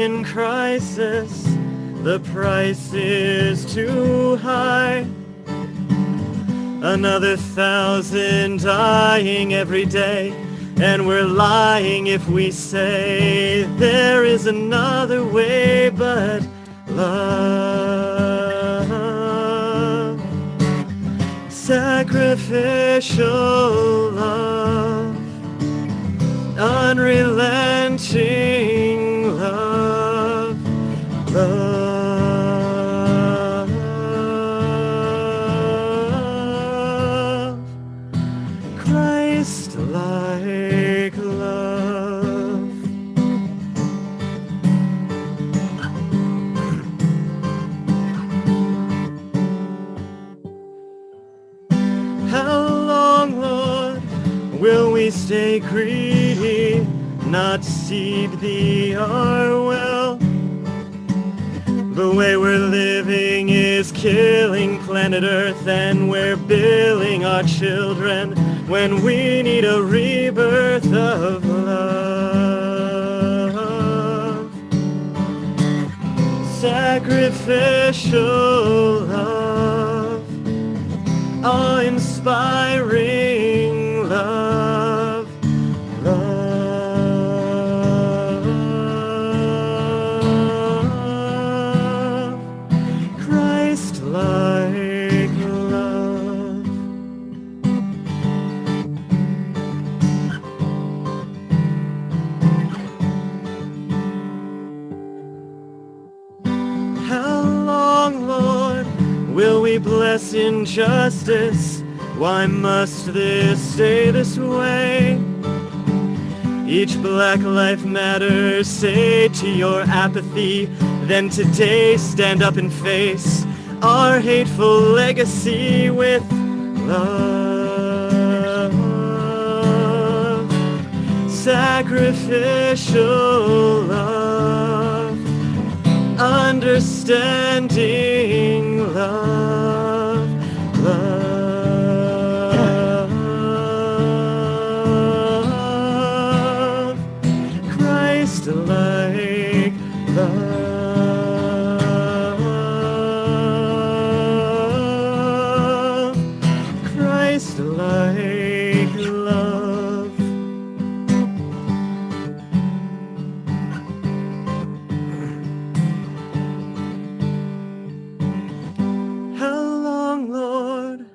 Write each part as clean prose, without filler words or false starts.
in crisis, the price is too high. Another 1,000 dying every day, and we're lying if we say there is another way but love. Sacrificial love, unrelenting love, love, Christ-like love. How long, Lord, will we stay greedy, not seek thee our will? The way we're living is killing planet Earth, and we're billing our children when we need a rebirth of love. Sacrificial love, awe-inspiring love, love, Christ-like love. How long, Lord, will we bless injustice? Why must this stay this way? Each Black Life Matters, say to your apathy, then today stand up and face our hateful legacy with love. Sacrificial love, understanding love, love, Christ-like love, Christ-like love. How long, Lord,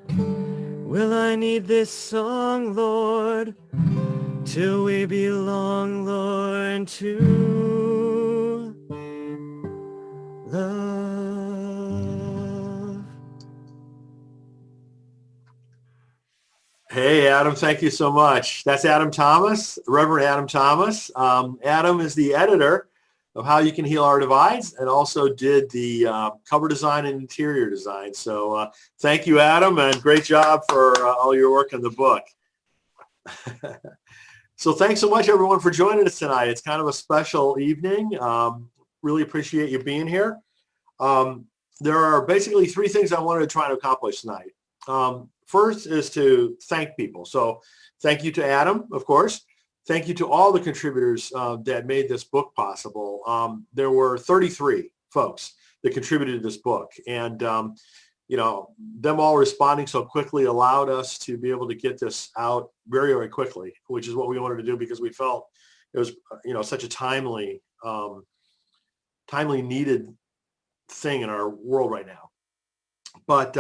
will I need this song, Lord, till we belong, Lord, to love? Hey, Adam, thank you so much. That's Adam Thomas, Reverend Adam Thomas. Adam is the editor of How You Can Heal Our Divides and also did the cover design and interior design. So thank you, Adam, and great job for all your work on the book. So thanks so much, everyone, for joining us tonight. It's kind of a special evening. Really appreciate you being here. There are basically three things I wanted to try to accomplish tonight. First is to thank people. So thank you to Adam, of course. Thank you to all the contributors that made this book possible. There were 33 folks that contributed to this book. And, you know, them all responding so quickly allowed us to be able to get this out very, very quickly, which is what we wanted to do because we felt it was, you know, such a timely needed thing in our world right now. But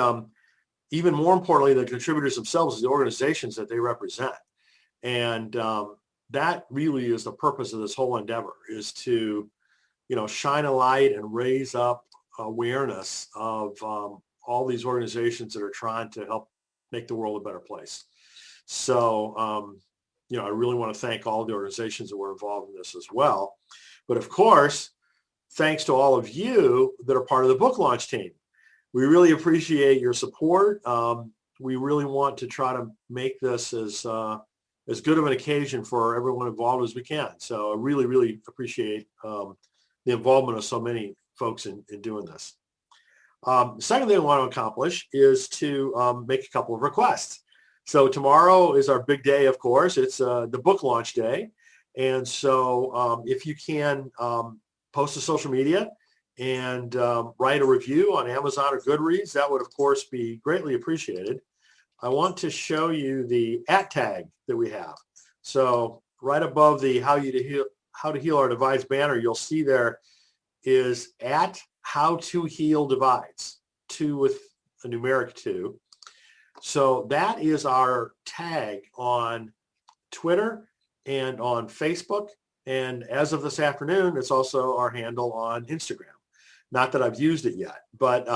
even more importantly, the contributors themselves is the organizations that they represent. And that really is the purpose of this whole endeavor, is to, you know, shine a light and raise up awareness of all these organizations that are trying to help make the world a better place. So, you know, I really want to thank all the organizations that were involved in this as well. But of course, thanks to all of you that are part of the book launch team. We really appreciate your support. We really want to try to make this as good of an occasion for everyone involved as we can. So I really, really appreciate the involvement of so many folks in doing this. The second thing I want to accomplish is to make a couple of requests. So tomorrow is our big day, of course. It's the book launch day. And so if you can post to social media and write a review on Amazon or Goodreads. That would, of course, be greatly appreciated. I want to show you the @ that we have. So right above the How to Heal Our Divides banner, you'll see there is @HowToHealDivides, 2 with a numeric 2. So that is our tag on Twitter and on Facebook. And as of this afternoon, it's also our handle on Instagram. Not that I've used it yet, but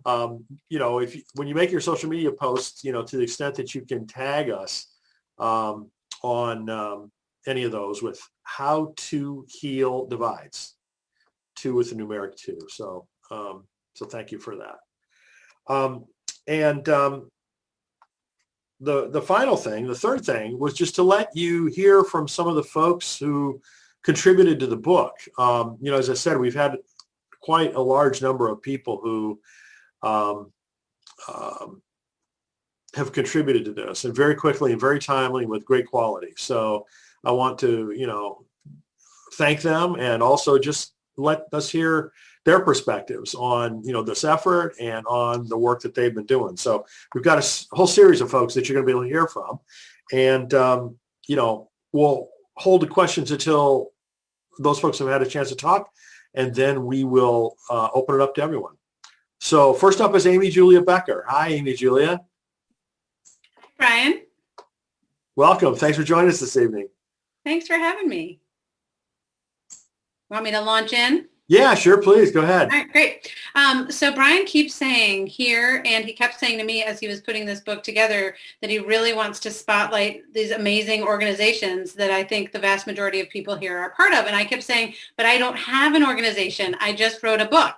when you make your social media posts, to the extent that you can tag us on any of those with How to Heal Divides, 2 with a numeric 2. So thank you for that. The final thing, the third thing, was just to let you hear from some of the folks who contributed to the book. As I said, we've had quite a large number of people who have contributed to this, and very quickly and very timely with great quality. So I want to, thank them, and also just let us hear their perspectives on, this effort and on the work that they've been doing. So we've got a whole series of folks that you're going to be able to hear from. And, we'll hold the questions until those folks have had a chance to talk, and then we will open it up to everyone. So first up is Amy Julia Becker. Hi, Amy Julia. Brian. Welcome. Thanks for joining us this evening. Thanks for having me. Want me to launch in? Yeah, sure. Please go ahead. All right, great. So Brian keeps saying here, and he kept saying to me as he was putting this book together, that he really wants to spotlight these amazing organizations that I think the vast majority of people here are part of. And I kept saying, but I don't have an organization. I just wrote a book.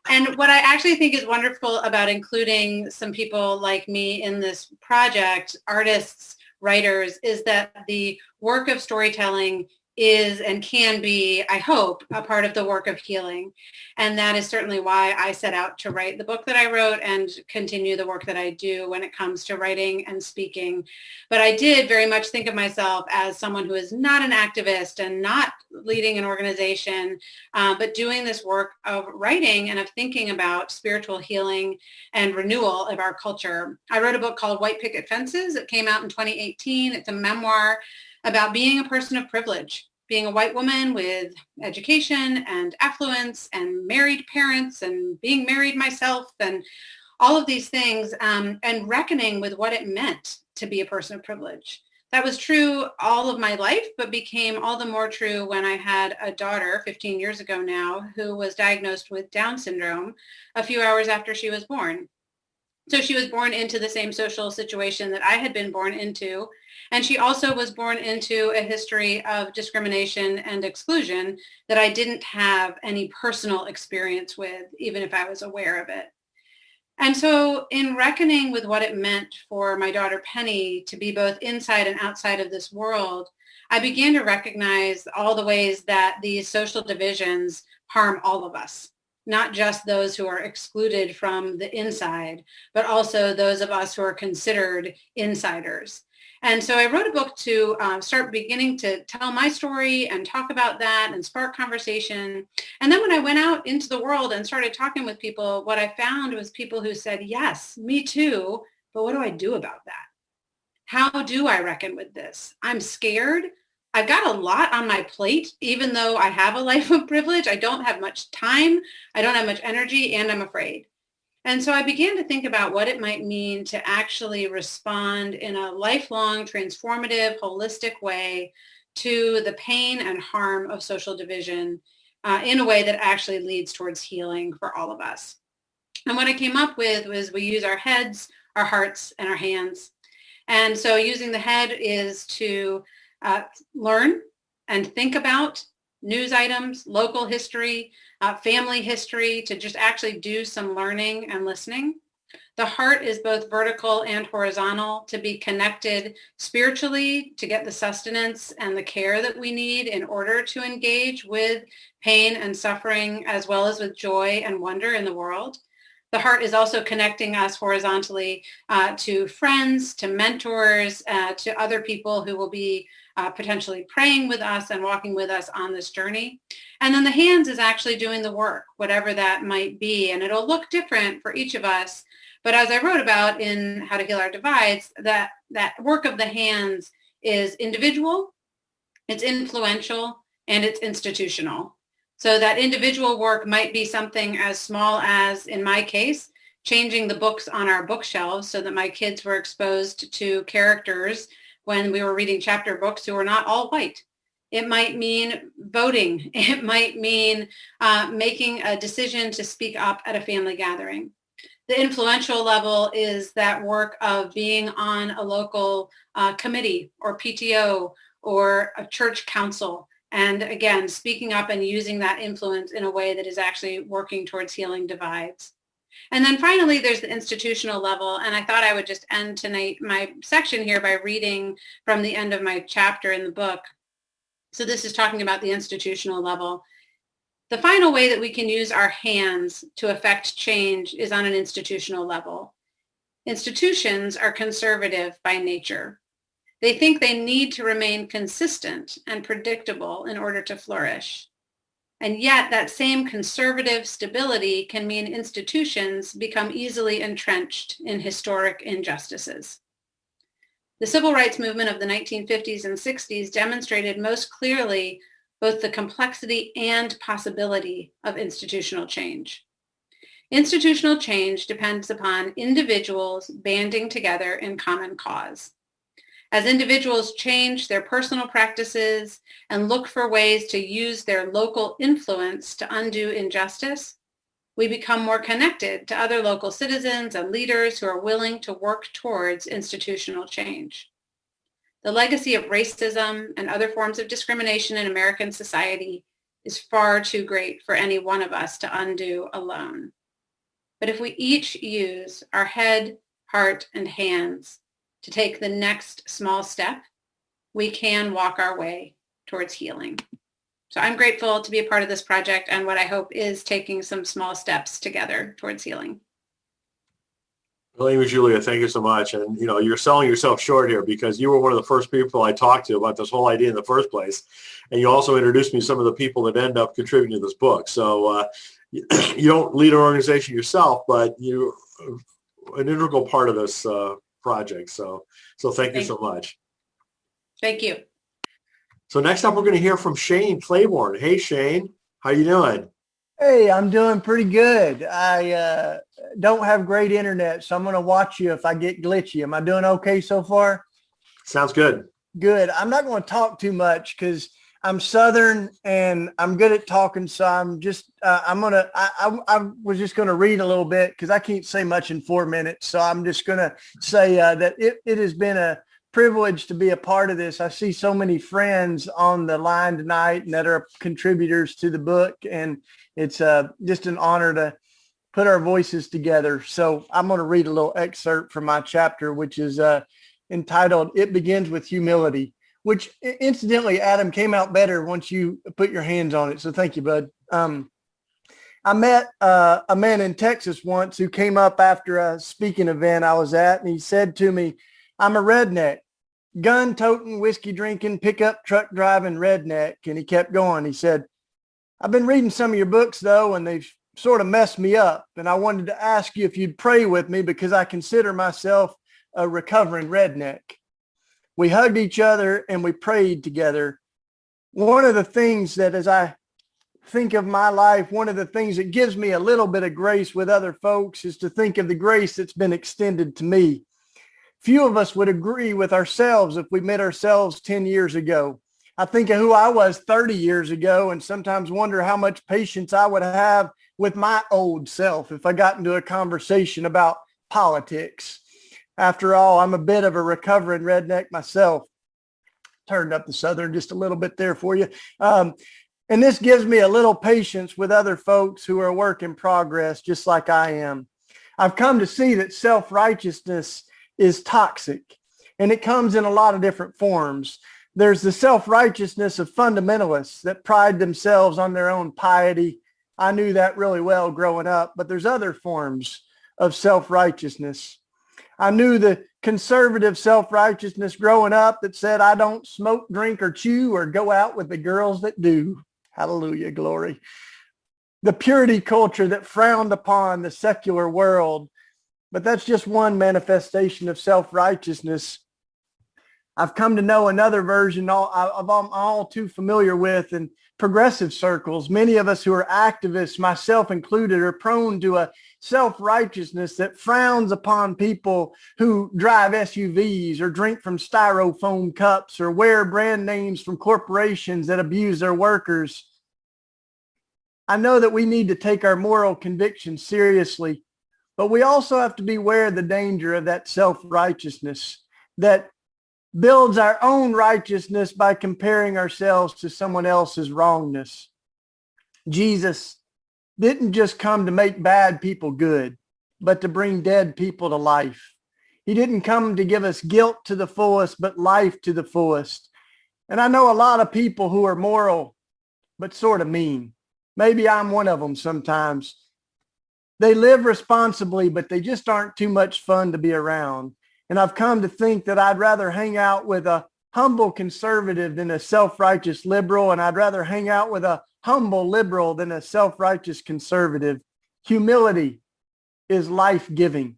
And what I actually think is wonderful about including some people like me in this project, artists, writers, is that the work of storytelling is and can be, I hope, a part of the work of healing. And that is certainly why I set out to write the book that I wrote and continue the work that I do when it comes to writing and speaking. But I did very much think of myself as someone who is not an activist and not leading an organization, but doing this work of writing and of thinking about spiritual healing and renewal of our culture. I wrote a book called White Picket Fences. It came out in 2018. It's a memoir about being a person of privilege, being a white woman with education and affluence and married parents and being married myself and all of these things, and reckoning with what it meant to be a person of privilege. That was true all of my life, but became all the more true when I had a daughter 15 years ago now who was diagnosed with Down syndrome a few hours after she was born. So she was born into the same social situation that I had been born into. And she also was born into a history of discrimination and exclusion that I didn't have any personal experience with, even if I was aware of it. And so in reckoning with what it meant for my daughter Penny to be both inside and outside of this world, I began to recognize all the ways that these social divisions harm all of us. Not just those who are excluded from the inside, but also those of us who are considered insiders. And so I wrote a book to start beginning to tell my story and talk about that and spark conversation. And then when I went out into the world and started talking with people, what I found was people who said, yes, me too, but what do I do about that? How do I reckon with this? I'm scared. I've got a lot on my plate, even though I have a life of privilege. I don't have much time. I don't have much energy, and I'm afraid. And so I began to think about what it might mean to actually respond in a lifelong, transformative, holistic way to the pain and harm of social division in a way that actually leads towards healing for all of us. And what I came up with was we use our heads, our hearts, and our hands. And so using the head is to learn and think about news items, local history, family history, to just actually do some learning and listening. The heart is both vertical and horizontal, to be connected spiritually, to get the sustenance and the care that we need in order to engage with pain and suffering, as well as with joy and wonder in the world. The heart is also connecting us horizontally to friends, to mentors, to other people who will be potentially praying with us and walking with us on this journey. And then the hands is actually doing the work, whatever that might be. And it'll look different for each of us. But as I wrote about in How to Heal Our Divides, that work of the hands is individual, it's influential, and it's institutional. So that individual work might be something as small as, in my case, changing the books on our bookshelves so that my kids were exposed to characters when we were reading chapter books who were not all white. It might mean voting. It might mean making a decision to speak up at a family gathering. The influential level is that work of being on a local committee or PTO or a church council. And again, speaking up and using that influence in a way that is actually working towards healing divides. And then finally, there's the institutional level. And I thought I would just end tonight my section here by reading from the end of my chapter in the book. So this is talking about the institutional level. The final way that we can use our hands to affect change is on an institutional level. Institutions are conservative by nature. They think they need to remain consistent and predictable in order to flourish. And yet that same conservative stability can mean institutions become easily entrenched in historic injustices. The civil rights movement of the 1950s and 60s demonstrated most clearly both the complexity and possibility of institutional change. Institutional change depends upon individuals banding together in common cause. As individuals change their personal practices and look for ways to use their local influence to undo injustice, we become more connected to other local citizens and leaders who are willing to work towards institutional change. The legacy of racism and other forms of discrimination in American society is far too great for any one of us to undo alone. But if we each use our head, heart, and hands to take the next small step, we can walk our way towards healing. So I'm grateful to be a part of this project and what I hope is taking some small steps together towards healing. Well, Amy Julia, thank you so much. And, you know, you're selling yourself short here because you were one of the first people I talked to about this whole idea in the first place. And you also introduced me to some of the people that end up contributing to this book. So you don't lead an organization yourself, but you're an integral part of this project. So thank you so much. Thank you. So next up, we're going to hear from Shane Claiborne. Hey, Shane, how you doing? Hey, I'm doing pretty good. I don't have great internet, so I'm going to watch you if I get glitchy. Am I doing okay so far? Sounds good. Good. I'm not going to talk too much because I'm Southern and I'm good at talking. So I'm just, I was just going to read a little bit because I can't say much in 4 minutes. So I'm just going to say that it has been a privilege to be a part of this. I see so many friends on the line tonight and that are contributors to the book. And it's just an honor to put our voices together. So I'm going to read a little excerpt from my chapter, which is entitled, It Begins with Humility, which incidentally, Adam, came out better once you put your hands on it. So thank you, bud. I met a man in Texas once who came up after a speaking event I was at, and he said to me, I'm a redneck, gun toting, whiskey drinking, pickup truck driving redneck. And he kept going. He said, I've been reading some of your books, though, and they've sort of messed me up. And I wanted to ask you if you'd pray with me because I consider myself a recovering redneck. We hugged each other and we prayed together. One of the things that as I think of my life, one of the things that gives me a little bit of grace with other folks is to think of the grace that's been extended to me. Few of us would agree with ourselves if we met ourselves 10 years ago. I think of who I was 30 years ago and sometimes wonder how much patience I would have with my old self if I got into a conversation about politics. After all, I'm a bit of a recovering redneck myself. Turned up the Southern just a little bit there for you. And this gives me a little patience with other folks who are a work in progress, just like I am. I've come to see that self-righteousness is toxic, and it comes in a lot of different forms. There's the self-righteousness of fundamentalists that pride themselves on their own piety. I knew that really well growing up, but there's other forms of self-righteousness. I knew the conservative self-righteousness growing up that said, I don't smoke, drink, or chew, or go out with the girls that do. Hallelujah, glory. The purity culture that frowned upon the secular world, but that's just one manifestation of self-righteousness. I've come to know another version I'm all too familiar with in progressive circles. Many of us who are activists, myself included, are prone to a self-righteousness that frowns upon people who drive SUVs or drink from styrofoam cups or wear brand names from corporations that abuse their workers. I know that we need to take our moral convictions seriously, but we also have to be aware of the danger of that self-righteousness that builds our own righteousness by comparing ourselves to someone else's wrongness. Jesus didn't just come to make bad people good, but to bring dead people to life. He didn't come to give us guilt to the fullest, but life to the fullest. And I know a lot of people who are moral, but sort of mean. Maybe I'm one of them sometimes. They live responsibly, but they just aren't too much fun to be around. And I've come to think that I'd rather hang out with a humble conservative than a self-righteous liberal, and I'd rather hang out with a humble liberal than a self-righteous conservative. Humility is life-giving,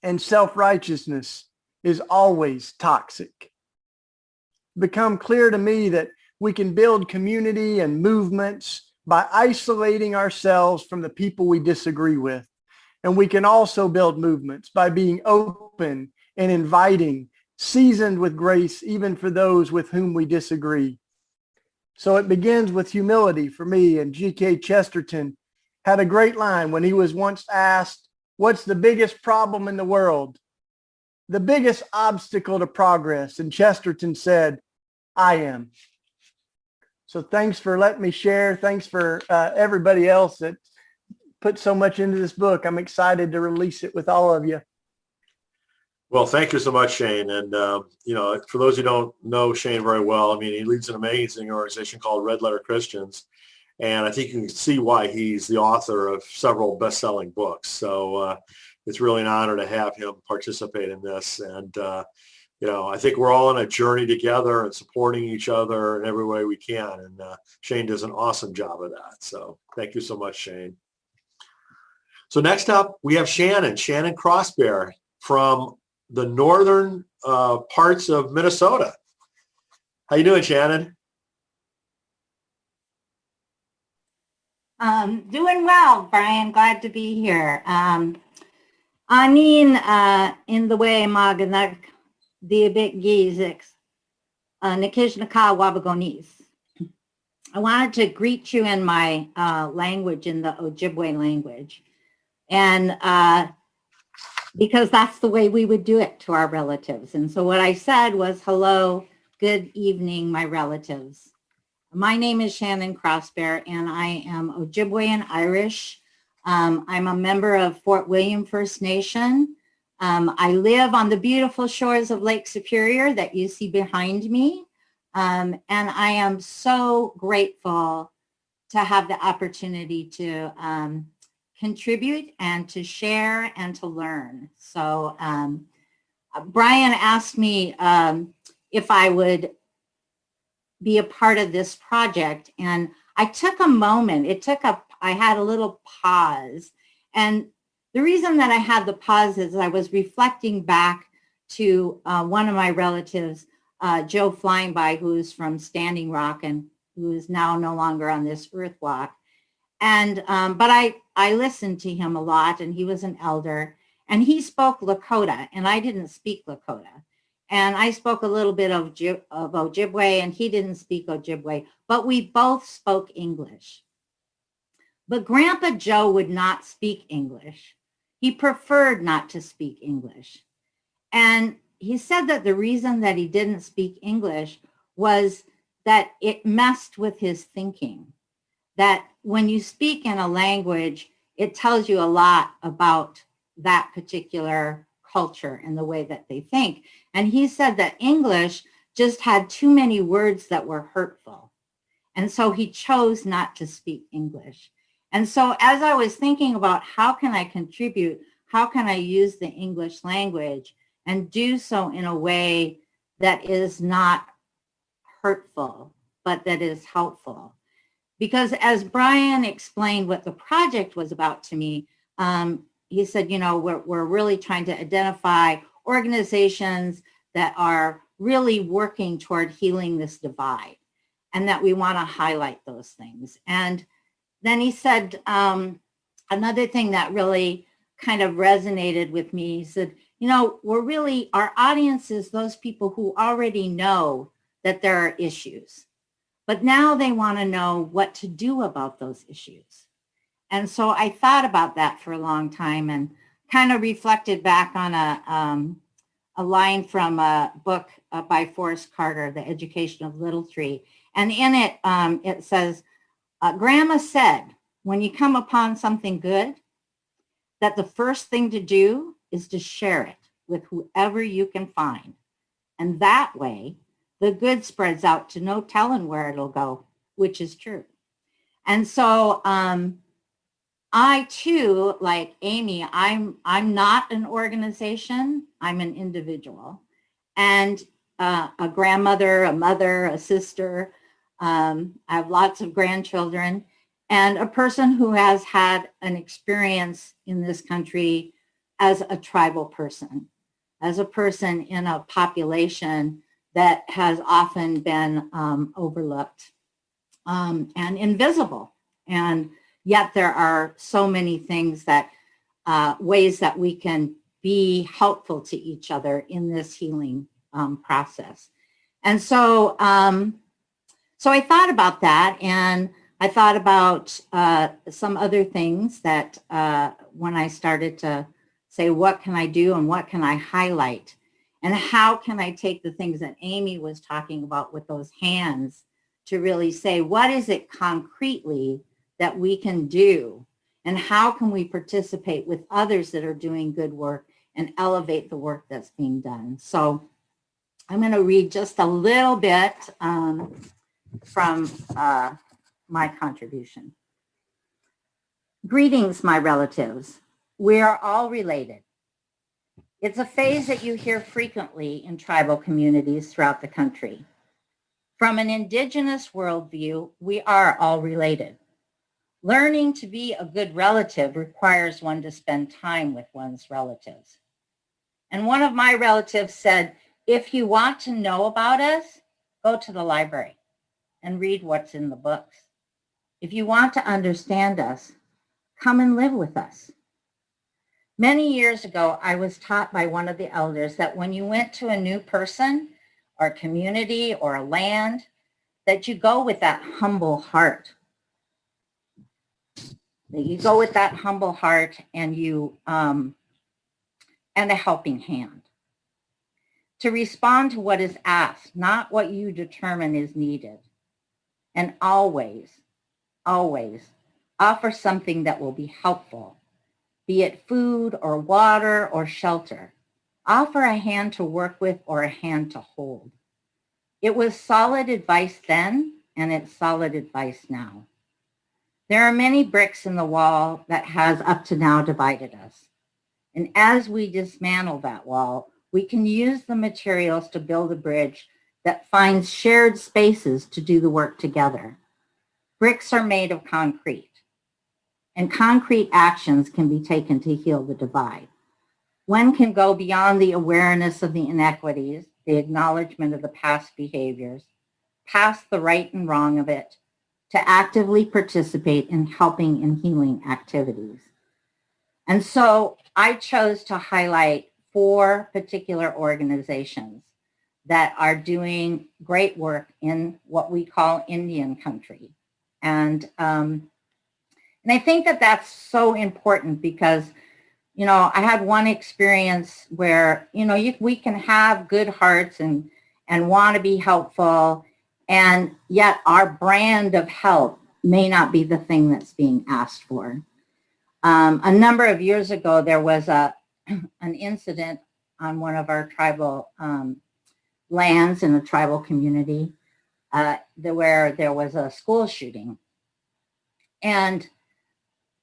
and self-righteousness is always toxic. It's become clear to me that we can build community and movements by isolating ourselves from the people we disagree with. And we can also build movements by being open and inviting, seasoned with grace, even for those with whom we disagree. So it begins with humility for me. And G.K. Chesterton had a great line when he was once asked, what's the biggest problem in the world? The biggest obstacle to progress? And Chesterton said, I am. So thanks for letting me share. Thanks for everybody else that put so much into this book. I'm excited to release it with all of you. Well, thank you so much, Shane. And, for those who don't know Shane very well, I mean, he leads an amazing organization called Red Letter Christians. And I think you can see why he's the author of several best-selling books. So it's really an honor to have him participate in this. And, I think we're all on a journey together and supporting each other in every way we can. And Shane does an awesome job of that. So thank you so much, Shane. So next up, we have Shannon Crossbear from the northern parts of Minnesota. How you doing, Shannon? Doing well, Brian. Glad to be here. In the way maganak diabik gizik nikishnaka wabagonis. I wanted to greet you in my language, in the Ojibwe language. And because that's the way we would do it to our relatives. And so what I said was, hello, good evening, my relatives. My name is Shannon Crossbear, and I am Ojibwe and Irish. I'm a member of Fort William First Nation. I live on the beautiful shores of Lake Superior that you see behind me. And I am so grateful to have the opportunity to contribute and to share and to learn. So Brian asked me if I would be a part of this project, and I took a moment. I had a little pause, and the reason that I had the pause is I was reflecting back to one of my relatives, Joe Flyingby, who's from Standing Rock and who is now no longer on this earth walk. And but I listened to him a lot, and he was an elder, and he spoke Lakota, and I didn't speak Lakota. And I spoke a little bit of Ojibwe, and he didn't speak Ojibwe, but we both spoke English. But Grandpa Joe would not speak English. He preferred not to speak English. And he said that the reason that he didn't speak English was that it messed with his thinking. That when you speak in a language, it tells you a lot about that particular culture and the way that they think. And he said that English just had too many words that were hurtful. And so he chose not to speak English. And so as I was thinking about how can I contribute, how can I use the English language and do so in a way that is not hurtful, but that is helpful. Because as Brian explained what the project was about to me, he said, you know, we're really trying to identify organizations that are really working toward healing this divide, and that we want to highlight those things. And then he said, another thing that really kind of resonated with me, he said, you know, our audience is those people who already know that there are issues, but now they want to know what to do about those issues. And so I thought about that for a long time and kind of reflected back on a line from a book by Forrest Carter, The Education of Little Tree. And in it, it says, Grandma said, when you come upon something good, that the first thing to do is to share it with whoever you can find. And that way, the good spreads out to no telling where it'll go, which is true. And so I too, like Amy, I'm not an organization, I'm an individual. And a grandmother, a mother, a sister, I have lots of grandchildren, and a person who has had an experience in this country as a tribal person, as a person in a population that has often been overlooked and invisible. And yet there are so many things that, ways that we can be helpful to each other in this healing process. And so, so I thought about that, and I thought about some other things that when I started to say, what can I do and what can I highlight? And how can I take the things that Amy was talking about with those hands to really say, what is it concretely that we can do? And how can we participate with others that are doing good work and elevate the work that's being done? So I'm going to read just a little bit from my contribution. Greetings, my relatives. We are all related. It's a phrase that you hear frequently in tribal communities throughout the country. From an indigenous worldview, we are all related. Learning to be a good relative requires one to spend time with one's relatives. And one of my relatives said, if you want to know about us, go to the library and read what's in the books. If you want to understand us, come and live with us. Many years ago, I was taught by one of the elders that when you went to a new person or community or a land, that you go with that humble heart. That you go with that humble heart and you and a helping hand. To respond to what is asked, not what you determine is needed. And always, always offer something that will be helpful, be it food or water or shelter. Offer a hand to work with or a hand to hold. It was solid advice then, and it's solid advice now. There are many bricks in the wall that has up to now divided us. And as we dismantle that wall, we can use the materials to build a bridge that finds shared spaces to do the work together. Bricks are made of concrete, and concrete actions can be taken to heal the divide. One can go beyond the awareness of the inequities, the acknowledgement of the past behaviors, past the right and wrong of it, to actively participate in helping and healing activities. And so I chose to highlight 4 particular organizations that are doing great work in what we call Indian country. And I think that that's so important because, you know, I had one experience where, you know, we can have good hearts and want to be helpful, and yet our brand of help may not be the thing that's being asked for. A number of years ago, there was an incident on one of our tribal lands in a tribal community where there was a school shooting. And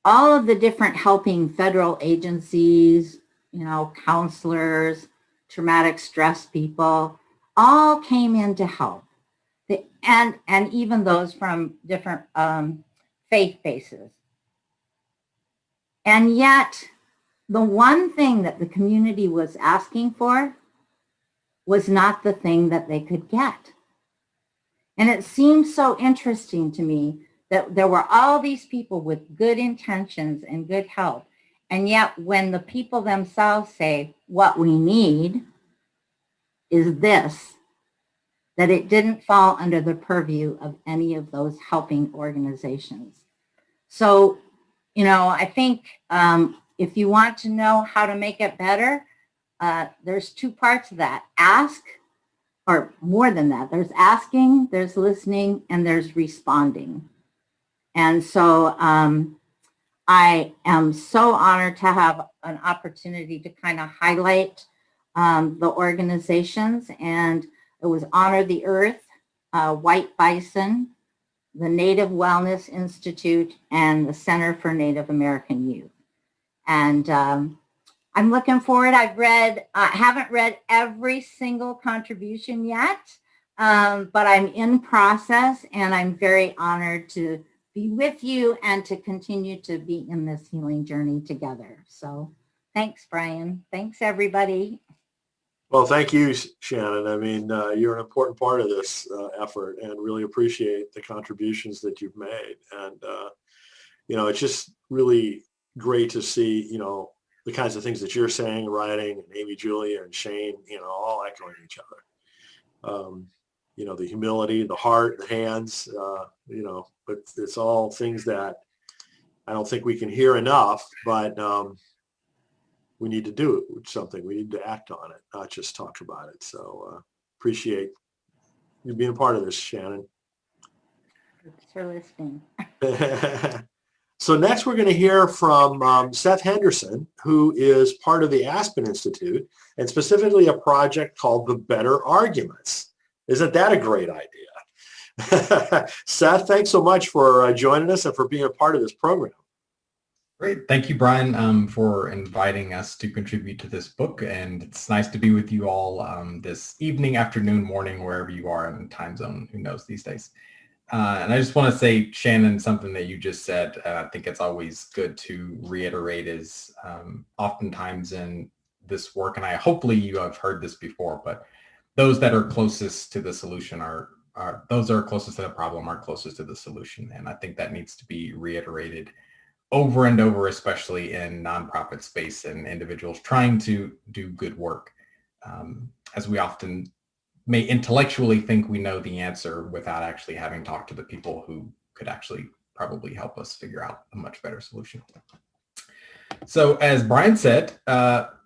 all of the different helping federal agencies, you know, counselors, traumatic stress people, all came in to help. and even those from different faith bases. And yet, the one thing that the community was asking for was not the thing that they could get. And it seems so interesting to me that there were all these people with good intentions and good help. And yet when the people themselves say, what we need is this, that it didn't fall under the purview of any of those helping organizations. So, I think if you want to know how to make it better, there's two parts of that. Ask, or more than that. There's asking, there's listening, and there's responding. And so I am so honored to have an opportunity to kind of highlight the organizations. And it was Honor the Earth, White Bison, the Native Wellness Institute, and the Center for Native American Youth. And I'm looking forward. I haven't read every single contribution yet, but I'm in process, and I'm very honored to be with you and to continue to be in this healing journey together. So thanks, Brian. Thanks, everybody. Well, thank you, Shannon. I mean, you're an important part of this effort, and really appreciate the contributions that you've made. And, it's just really great to see, the kinds of things that you're saying, writing, and Amy, Julia, and Shane, all echoing each other. The humility, the heart, the hands, but it's all things that I don't think we can hear enough, but we need to do something. We need to act on it, not just talk about it. So appreciate you being a part of this, Shannon. Thanks for listening. So next we're going to hear from Seth Henderson, who is part of the Aspen Institute, and specifically a project called The Better Arguments. Isn't that a great idea? Seth, thanks so much for joining us and for being a part of this program. Great. Thank you, Brian, for inviting us to contribute to this book. And it's nice to be with you all this evening, afternoon, morning, wherever you are in time zone, who knows these days. And I just want to say, Shannon, something that you just said, I think it's always good to reiterate is oftentimes in this work, and hopefully you have heard this before, but those that are closest to the solution are those that are closest to the problem are closest to the solution. And I think that needs to be reiterated over and over, especially in nonprofit space and individuals trying to do good work, as we often may intellectually think we know the answer without actually having talked to the people who could actually probably help us figure out a much better solution. So as Brian said,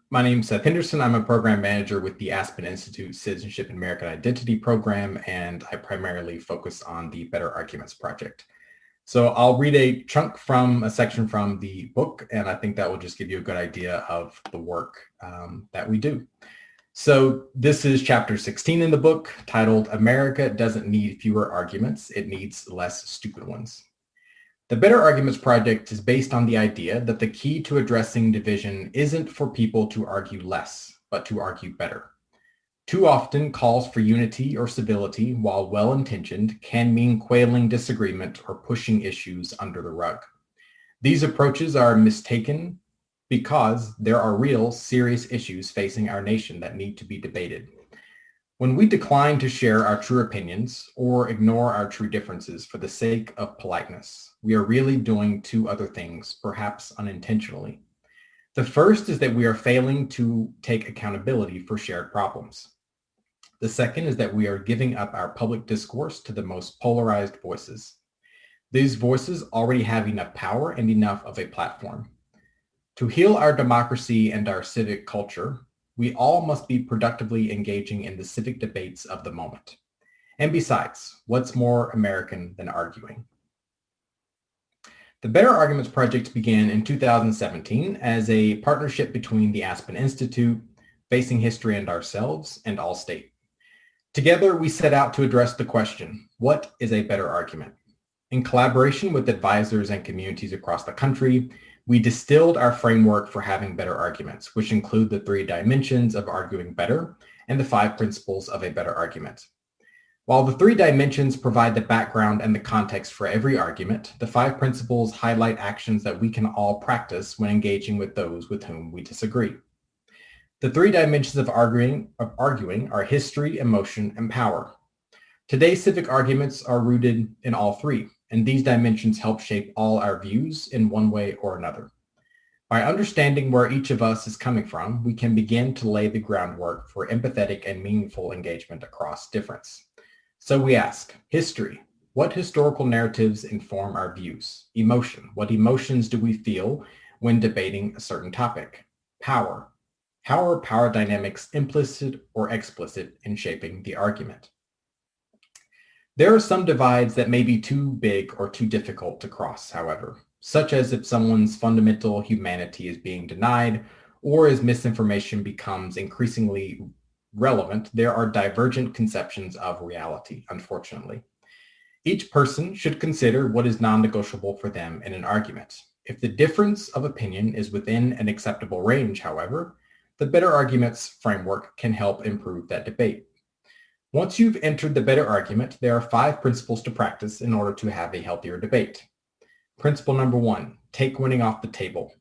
my name is Seth Henderson. I'm a program manager with the Aspen Institute Citizenship and American Identity program, and I primarily focus on the Better Arguments project. So I'll read a section from the book, and I think that will just give you a good idea of the work that we do. So this is chapter 16 in the book, titled America Doesn't Need Fewer Arguments, It Needs Less Stupid Ones. The Better Arguments project is based on the idea that the key to addressing division isn't for people to argue less, but to argue better. Too often, calls for unity or civility, while well-intentioned, can mean quelling disagreement or pushing issues under the rug. These approaches are mistaken because there are real, serious issues facing our nation that need to be debated. When we decline to share our true opinions or ignore our true differences for the sake of politeness, we are really doing two other things, perhaps unintentionally. The first is that we are failing to take accountability for shared problems. The second is that we are giving up our public discourse to the most polarized voices. These voices already have enough power and enough of a platform. To heal our democracy and our civic culture, we all must be productively engaging in the civic debates of the moment. And besides, what's more American than arguing? The Better Arguments Project began in 2017 as a partnership between the Aspen Institute, Facing History and Ourselves, and Allstate. Together, we set out to address the question, what is a better argument? In collaboration with advisors and communities across the country, we distilled our framework for having better arguments, which include the 3 dimensions of arguing better and the 5 principles of a better argument. While the 3 dimensions provide the background and the context for every argument, the 5 principles highlight actions that we can all practice when engaging with those with whom we disagree. The 3 dimensions of arguing are history, emotion, and power. Today's civic arguments are rooted in all 3, and these dimensions help shape all our views in one way or another. By understanding where each of us is coming from, we can begin to lay the groundwork for empathetic and meaningful engagement across difference. So we ask, history, what historical narratives inform our views? Emotion, what emotions do we feel when debating a certain topic? Power, how are power dynamics implicit or explicit in shaping the argument? There are some divides that may be too big or too difficult to cross, however, such as if someone's fundamental humanity is being denied or as misinformation becomes increasingly relevant, there are divergent conceptions of reality, unfortunately. Each person should consider what is non-negotiable for them in an argument. If the difference of opinion is within an acceptable range, however, the better arguments framework can help improve that debate. Once you've entered the better argument, there are 5 principles to practice in order to have a healthier debate. Principle number 1, take winning off the table.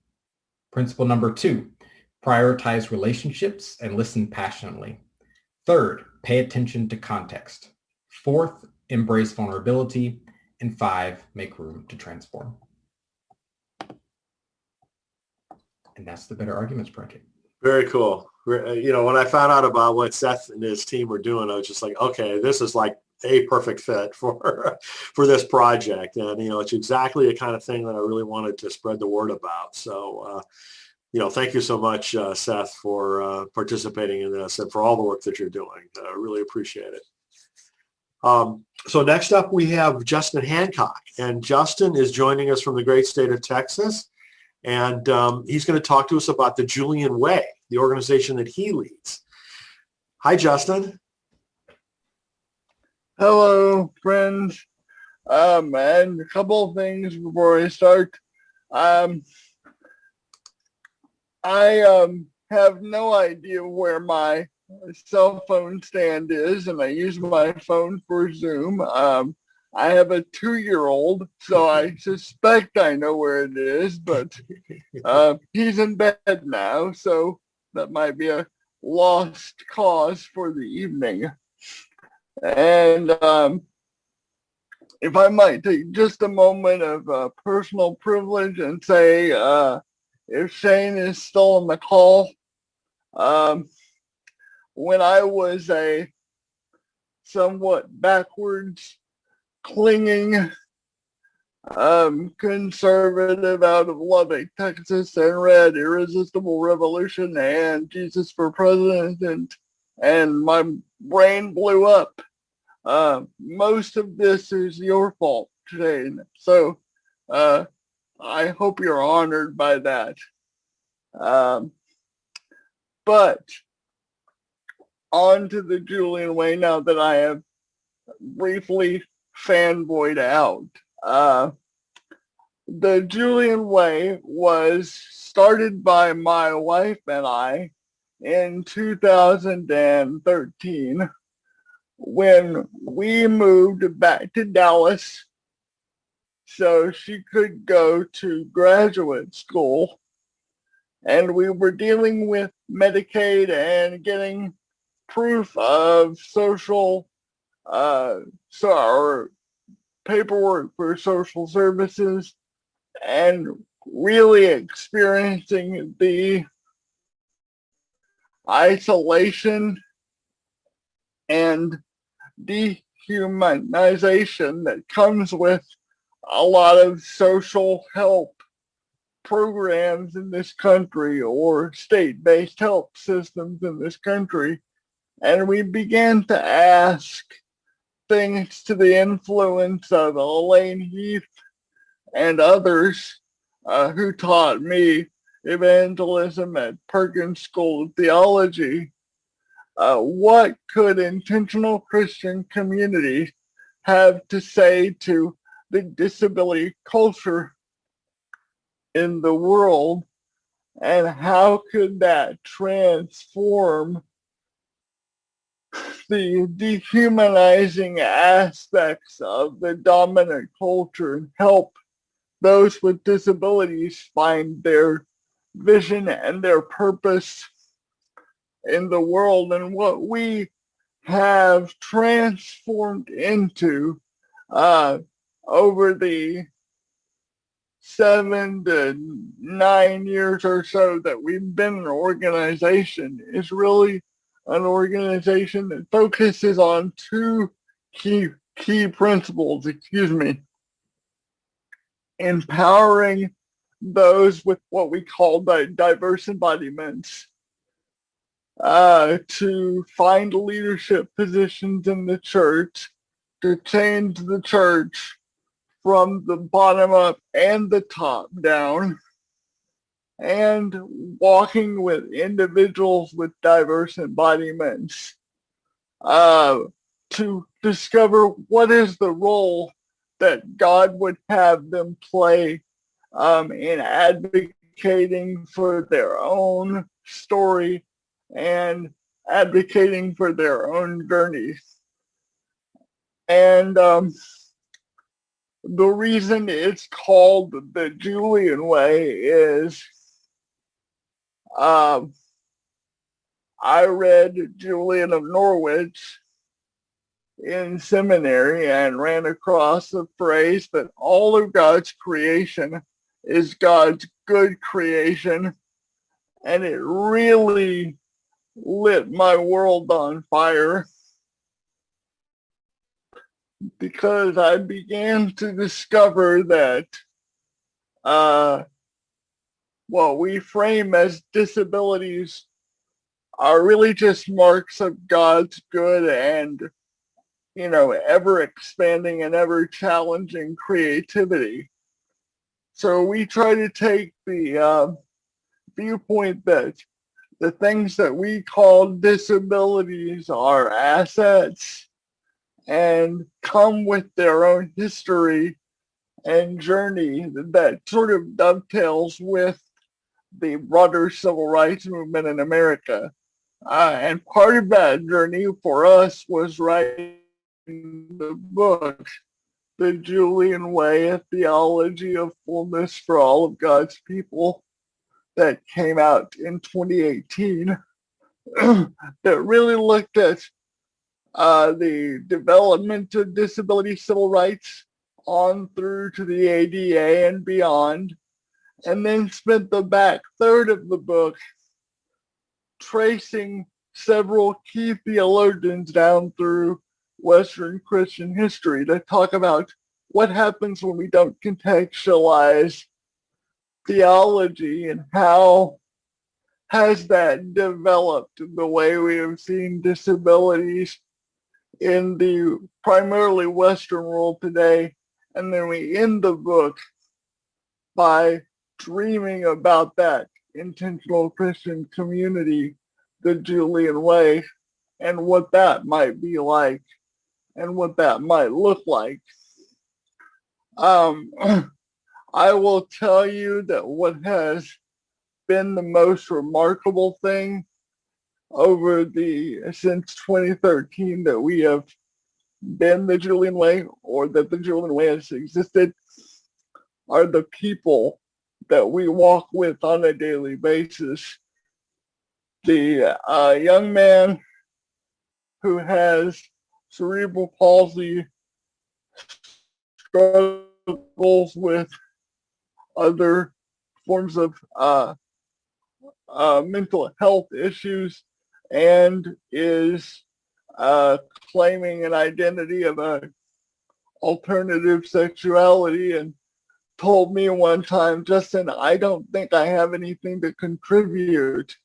Principle number 2, prioritize relationships and listen passionately. 3rd, pay attention to context. 4th, embrace vulnerability. And 5, make room to transform. And that's the Better Arguments Project. Very cool. You know, when I found out about what Seth and his team were doing, I was just like, okay, this is like a perfect fit for this project. And, you know, it's exactly the kind of thing that I really wanted to spread the word about. So, you know, thank you so much, Seth, for participating in this and for all the work that you're doing. I really appreciate it. So next up, we have Justin Hancock. And Justin is joining us from the great state of Texas. And he's going to talk to us about the Julian Way, the organization that he leads. Hi, Justin. Hello, friends. And a couple of things before I start. I have no idea where my cell phone stand is, and I use my phone for Zoom. I have a 2-year-old, so I suspect I know where it is, but he's in bed now, so that might be a lost cause for the evening. And if I might take just a moment of personal privilege and say, if Shane is still on the call, when I was a somewhat backwards clinging conservative out of Lubbock, Texas, and read Irresistible Revolution and Jesus for President, and my brain blew up. Most of this is your fault, Shane. So I hope you're honored by that. But on to the Julian Way now that I have briefly fanboyed out. The Julian Way was started by my wife and I in 2013 when we moved back to Dallas so she could go to graduate school, and we were dealing with Medicaid and getting proof of social our paperwork for social services, and really experiencing the isolation and dehumanization that comes with a lot of social help programs in this country or state-based help systems in this country. And we began to ask, thanks to the influence of Elaine Heath and others who taught me evangelism at Perkins School of Theology, what could intentional Christian community have to say to the disability culture in the world, and how could that transform the dehumanizing aspects of the dominant culture and help those with disabilities find their vision and their purpose in the world. And what we have transformed into over the 7 to 9 years or so that we've been an organization is really an organization that focuses on two key principles, empowering those with what we call the diverse embodiments to find leadership positions in the church, to change the church from the bottom up and the top down, and walking with individuals with diverse embodiments to discover what is the role that God would have them play in advocating for their own story and advocating for their own journeys. And the reason it's called the Julian Way is I read Julian of Norwich in seminary and ran across the phrase that all of God's creation is God's good creation. And it really lit my world on fire because I began to discover that what we frame as disabilities are really just marks of God's good and, ever expanding and ever challenging creativity. So we try to take the viewpoint that the things that we call disabilities are assets and come with their own history and journey that sort of dovetails with the broader civil rights movement in America. And part of that journey for us was writing the book, The Julian Way, A Theology of Fullness for All of God's People, that came out in 2018, that really looked at the development of disability civil rights on through to the ADA and beyond, and then spent the back third of the book tracing several key theologians down through Western Christian history to talk about what happens when we don't contextualize theology and how has that developed the way we have seen disabilities in the primarily Western world today. And then we end the book by dreaming about that intentional Christian community, the Julian Way, and what that might be like and what that might look like. I will tell you that what has been the most remarkable thing over since 2013 that we have been the Julian Way, or that the Julian Way has existed, are the people that we walk with on a daily basis. The young man who has cerebral palsy struggles with other forms of mental health issues and is claiming an identity of a alternative sexuality, and told me one time, Justin, I don't think I have anything to contribute.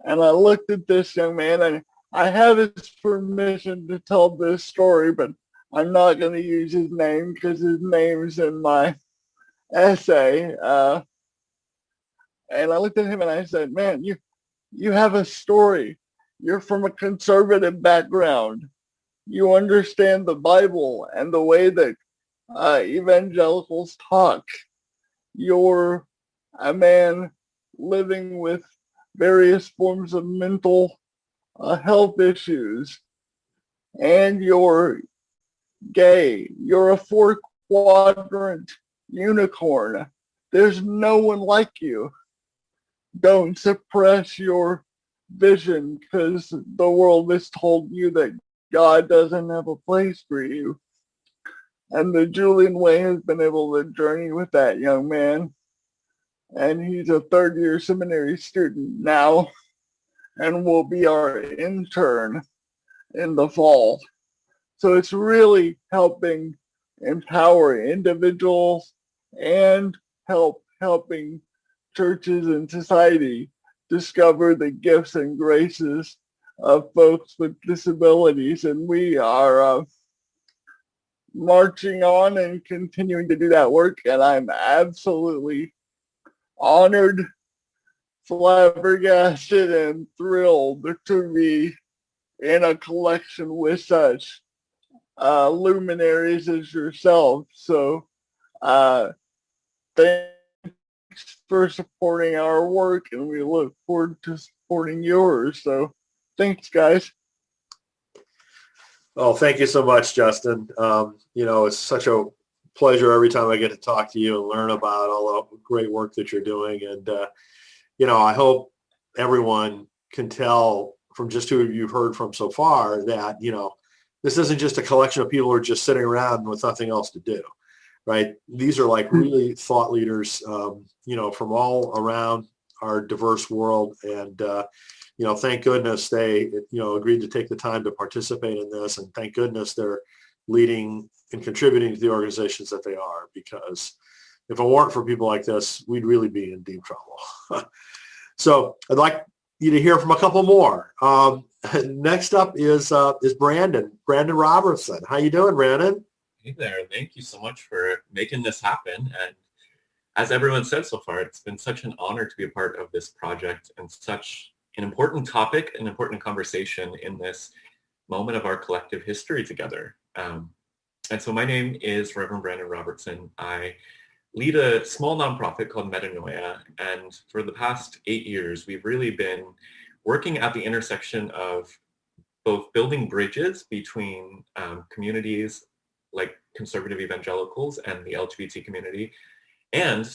And I looked at this young man, and I have his permission to tell this story, but I'm not going to use his name because his name's in my essay. And I looked at him and I said, man, you have a story. You're from a conservative background. You understand the Bible and the way that evangelicals talk. You're a man living with various forms of mental health issues. and you're gay. You're a 4-quadrant unicorn. There's no one like you. Don't suppress your vision because the world has told you that God doesn't have a place for you. And the Julian Way has been able to journey with that young man. And he's a 3rd-year seminary student now and will be our intern in the fall. So it's really helping empower individuals and helping churches and society discover the gifts and graces of folks with disabilities. And we are marching on and continuing to do that work. And I'm absolutely honored, flabbergasted, and thrilled to be in a collection with such luminaries as yourself. So thanks for supporting our work, and we look forward to supporting yours. So thanks, guys. Oh, thank you so much, Justin. It's such a pleasure every time I get to talk to you and learn about all the great work that you're doing. And, I hope everyone can tell from just who you've heard from so far that, this isn't just a collection of people who are just sitting around with nothing else to do, right? These are like really thought leaders, from all around our diverse world. And, thank goodness they, agreed to take the time to participate in this. And thank goodness they're leading and contributing to the organizations that they are, because if it weren't for people like this, we'd really be in deep trouble. So I'd like you to hear from a couple more. Next up is Brandon Robertson. How you doing, Brandon? Hey there. Thank you so much for making this happen. And as everyone said so far, it's been such an honor to be a part of this project and such an important topic, an important conversation in this moment of our collective history together. And so my name is Reverend Brandon Robertson. I lead a small nonprofit called Metanoia. And for the past 8 years, we've really been working at the intersection of both building bridges between communities like conservative evangelicals and the LGBT community, and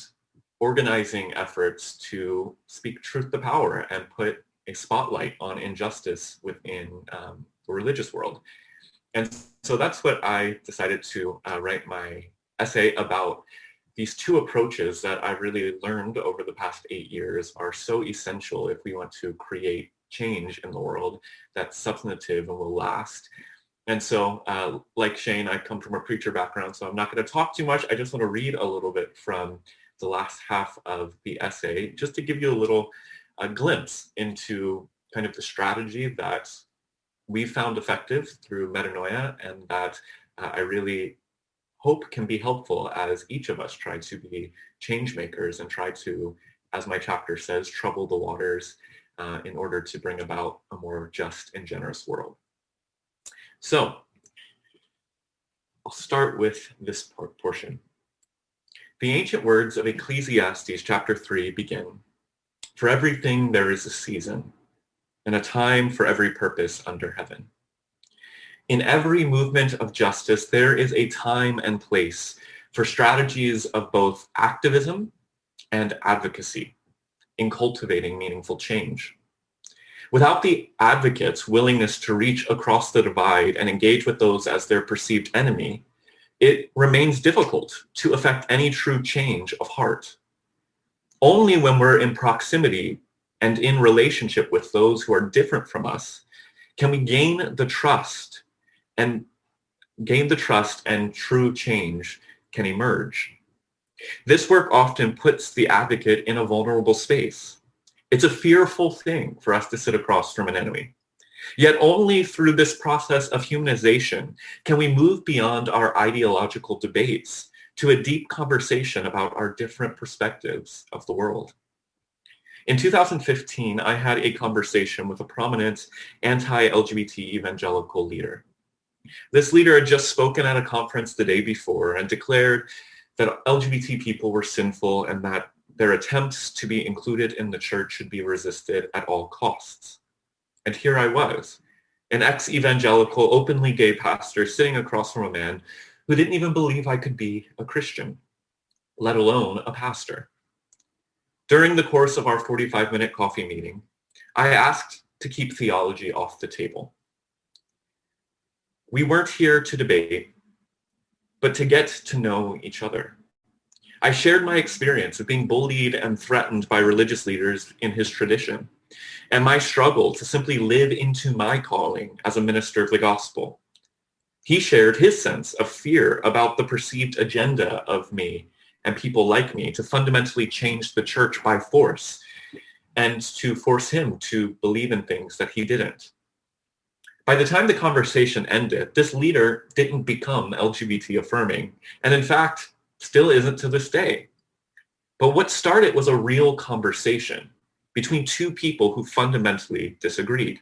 organizing efforts to speak truth to power and put a spotlight on injustice within the religious world. And so that's what I decided to write my essay about. These two approaches that I've really learned over the past 8 years are so essential if we want to create change in the world that's substantive and will last. And so, like Shane, I come from a preacher background, so I'm not going to talk too much. I just want to read a little bit from the last half of the essay, just to give you a glimpse into kind of the strategy that we found effective through Metanoia, and that I really hope can be helpful as each of us try to be change makers and try to, as my chapter says, trouble the waters in order to bring about a more just and generous world. So I'll start with this portion. The ancient words of Ecclesiastes chapter 3 begin, "For everything there is a season, and a time for every purpose under heaven." In every movement of justice, there is a time and place for strategies of both activism and advocacy in cultivating meaningful change. Without the advocates' willingness to reach across the divide and engage with those as their perceived enemy, it remains difficult to effect any true change of heart. Only when we're in proximity and in relationship with those who are different from us can we gain the trust and true change can emerge. This work often puts the advocate in a vulnerable space. It's a fearful thing for us to sit across from an enemy. Yet only through this process of humanization can we move beyond our ideological debates to a deep conversation about our different perspectives of the world. In 2015, I had a conversation with a prominent anti-LGBT evangelical leader. This leader had just spoken at a conference the day before and declared that LGBT people were sinful and that their attempts to be included in the church should be resisted at all costs. And here I was, an ex-evangelical, openly gay pastor sitting across from a man who didn't even believe I could be a Christian, let alone a pastor. During the course of our 45-minute coffee meeting, I asked to keep theology off the table. We weren't here to debate, but to get to know each other. I shared my experience of being bullied and threatened by religious leaders in his tradition, and my struggle to simply live into my calling as a minister of the gospel. He shared his sense of fear about the perceived agenda of me and people like me to fundamentally change the church by force and to force him to believe in things that he didn't. By the time the conversation ended, this leader didn't become LGBT affirming, and in fact, still isn't to this day. But what started was a real conversation between two people who fundamentally disagreed.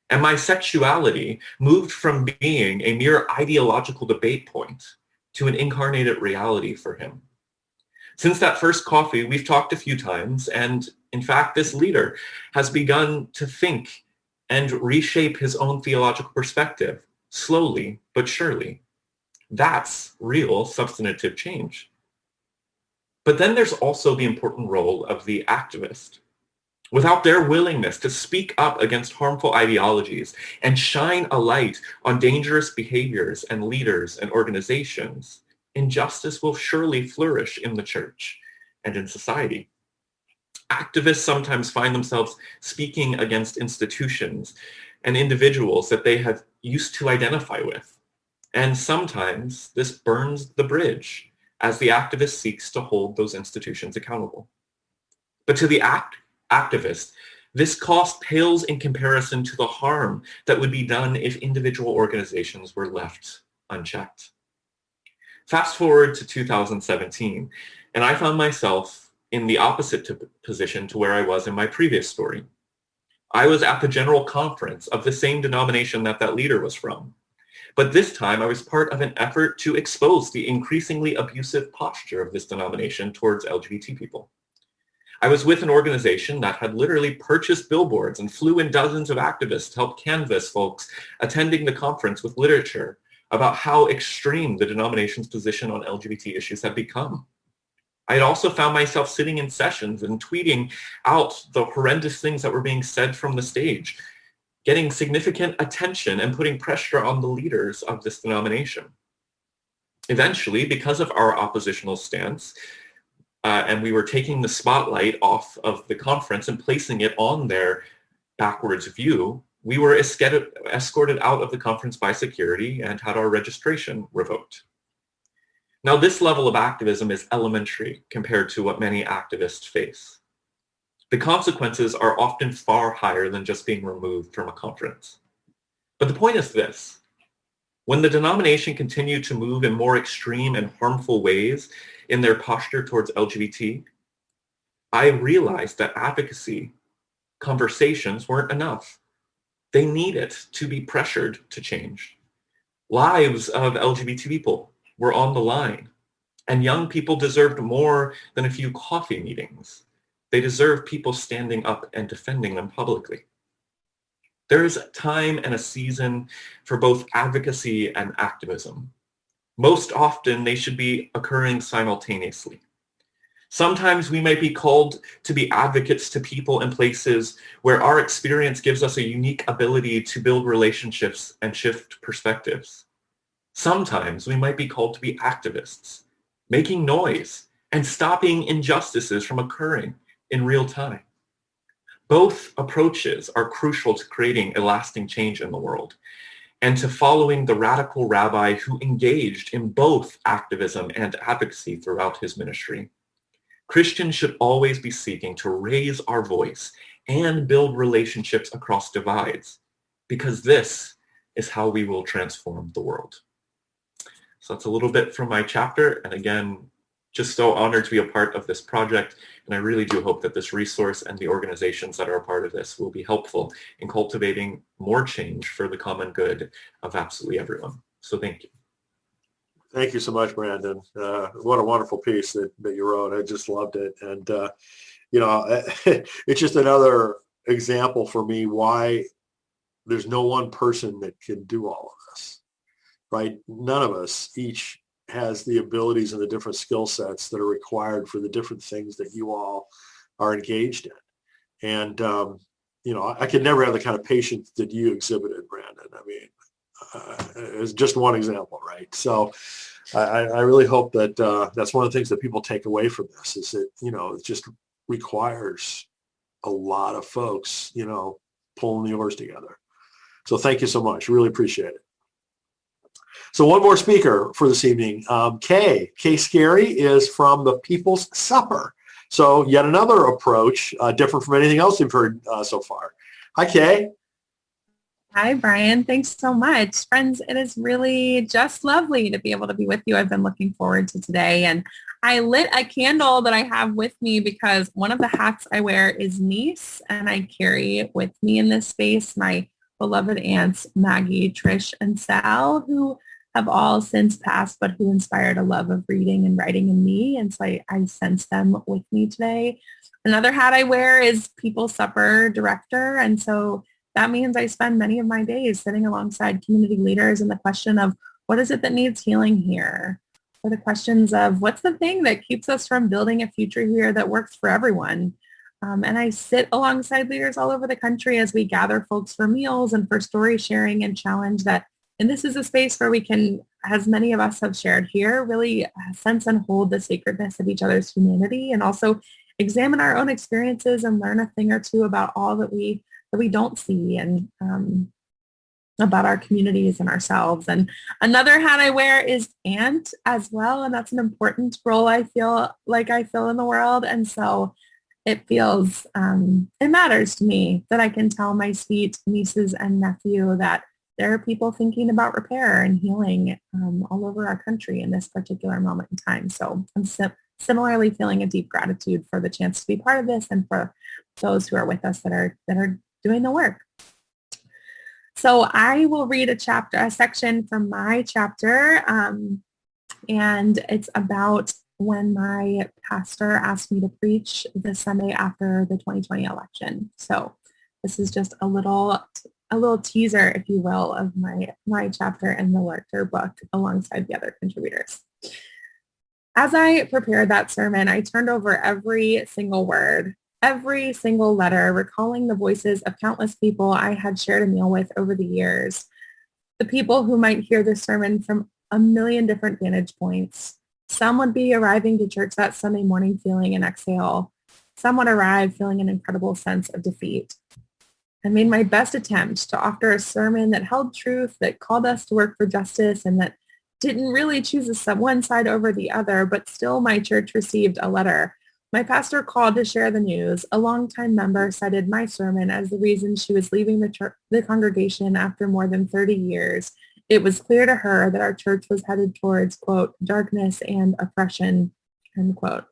And my sexuality moved from being a mere ideological debate point to an incarnated reality for him. Since that first coffee, we've talked a few times, and in fact, this leader has begun to think and reshape his own theological perspective, slowly but surely. That's real substantive change. But then there's also the important role of the activist. Without their willingness to speak up against harmful ideologies and shine a light on dangerous behaviors and leaders and organizations, injustice will surely flourish in the church and in society. Activists sometimes find themselves speaking against institutions and individuals that they have used to identify with. And sometimes this burns the bridge as the activist seeks to hold those institutions accountable. But to the activist, this cost pales in comparison to the harm that would be done if individual organizations were left unchecked. Fast forward to 2017, and I found myself in the opposite position to where I was in my previous story. I was at the general conference of the same denomination that leader was from. But this time I was part of an effort to expose the increasingly abusive posture of this denomination towards LGBT people. I was with an organization that had literally purchased billboards and flew in dozens of activists to help canvass folks attending the conference with literature about how extreme the denomination's position on LGBT issues had become. I had also found myself sitting in sessions and tweeting out the horrendous things that were being said from the stage, getting significant attention and putting pressure on the leaders of this denomination. Eventually, because of our oppositional stance, and we were taking the spotlight off of the conference and placing it on their backwards view, we were escorted out of the conference by security and had our registration revoked. Now, this level of activism is elementary compared to what many activists face. The consequences are often far higher than just being removed from a conference. But the point is this: when the denomination continued to move in more extreme and harmful ways in their posture towards LGBT, I realized that advocacy conversations weren't enough. They needed to be pressured to change. Lives of LGBT people were on the line, and young people deserved more than a few coffee meetings. They deserve people standing up and defending them publicly. There is a time and a season for both advocacy and activism. Most often, they should be occurring simultaneously. Sometimes we might be called to be advocates to people and places where our experience gives us a unique ability to build relationships and shift perspectives. Sometimes we might be called to be activists, making noise and stopping injustices from occurring in real time. Both approaches are crucial to creating a lasting change in the world and to following the radical rabbi who engaged in both activism and advocacy throughout his ministry. Christians should always be seeking to raise our voice and build relationships across divides, because this is how we will transform the world. So that's a little bit from my chapter. And again, just so honored to be a part of this project. And I really do hope that this resource and the organizations that are a part of this will be helpful in cultivating more change for the common good of absolutely everyone. So thank you. Thank you so much, Brandon. What a wonderful piece that you wrote. I just loved it. And, it's just another example for me why there's no one person that can do all of this, right? None of us each has the abilities and the different skill sets that are required for the different things that you all are engaged in. And, I could never have the kind of patience that you exhibited, Brandon. I mean, it's just one example, right? So I really hope that that's one of the things that people take away from this is that, it just requires a lot of folks, pulling the oars together. So thank you so much. Really appreciate it. So one more speaker for this evening, Kay Scary is from the People's Supper. So yet another approach, different from anything else we've heard so far. Hi, Kay. Hi, Brian. Thanks so much. Friends, it is really just lovely to be able to be with you. I've been looking forward to today. And I lit a candle that I have with me because one of the hats I wear is niece, and I carry with me in this space my beloved aunts, Maggie, Trish, and Sal, who have all since passed, but who inspired a love of reading and writing in me. And so I sense them with me today. Another hat I wear is People's Supper Director. And so that means I spend many of my days sitting alongside community leaders and the question of what is it that needs healing here? Or the questions of what's the thing that keeps us from building a future here that works for everyone? And I sit alongside leaders all over the country as we gather folks for meals and for story sharing and challenge that. And this is a space where we can, as many of us have shared here, really sense and hold the sacredness of each other's humanity and also examine our own experiences and learn a thing or two about all that we don't see and about our communities and ourselves. And another hat I wear is aunt as well. And that's an important role I feel like I fill in the world. And so it feels, it matters to me that I can tell my sweet nieces and nephew that there are people thinking about repair and healing all over our country in this particular moment in time. So I'm similarly feeling a deep gratitude for the chance to be part of this and for those who are with us that are doing the work. So I will read a section from my chapter, and it's about when my pastor asked me to preach the Sunday after the 2020 election. So this is just a little teaser, if you will, of my chapter in the Larcher book alongside the other contributors. As I prepared that sermon, I turned over every single word, every single letter, recalling the voices of countless people I had shared a meal with over the years, the people who might hear this sermon from a million different vantage points. Some would be arriving to church that Sunday morning feeling an exhale. Some would arrive feeling an incredible sense of defeat. I made my best attempt to offer a sermon that held truth, that called us to work for justice, and that didn't really choose one side over the other, but still my church received a letter. My pastor called to share the news. A longtime member cited my sermon as the reason she was leaving the congregation after more than 30 years. It was clear to her that our church was headed towards, quote, darkness and oppression, end quote.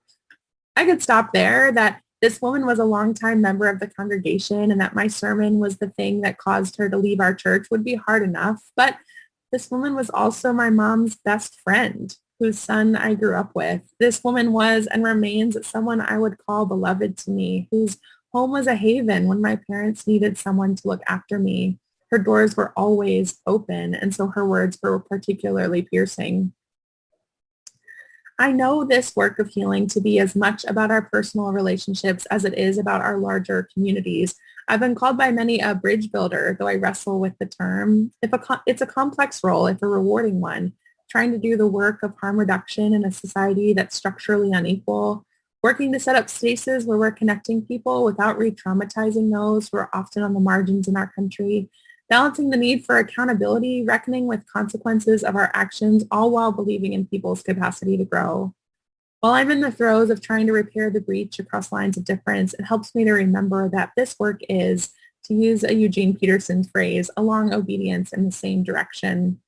I could stop there, that this woman was a longtime member of the congregation and that my sermon was the thing that caused her to leave our church would be hard enough. But this woman was also my mom's best friend, whose son I grew up with. This woman was and remains someone I would call beloved to me, whose home was a haven when my parents needed someone to look after me. Her doors were always open, and so her words were particularly piercing. I know this work of healing to be as much about our personal relationships as it is about our larger communities. I've been called by many a bridge builder, though I wrestle with the term. It's a complex role, if a rewarding one, trying to do the work of harm reduction in a society that's structurally unequal, working to set up spaces where we're connecting people without re-traumatizing those who are often on the margins in our country, balancing the need for accountability, reckoning with consequences of our actions, all while believing in people's capacity to grow. While I'm in the throes of trying to repair the breach across lines of difference, it helps me to remember that this work is, to use a Eugene Peterson phrase, a long obedience in the same direction.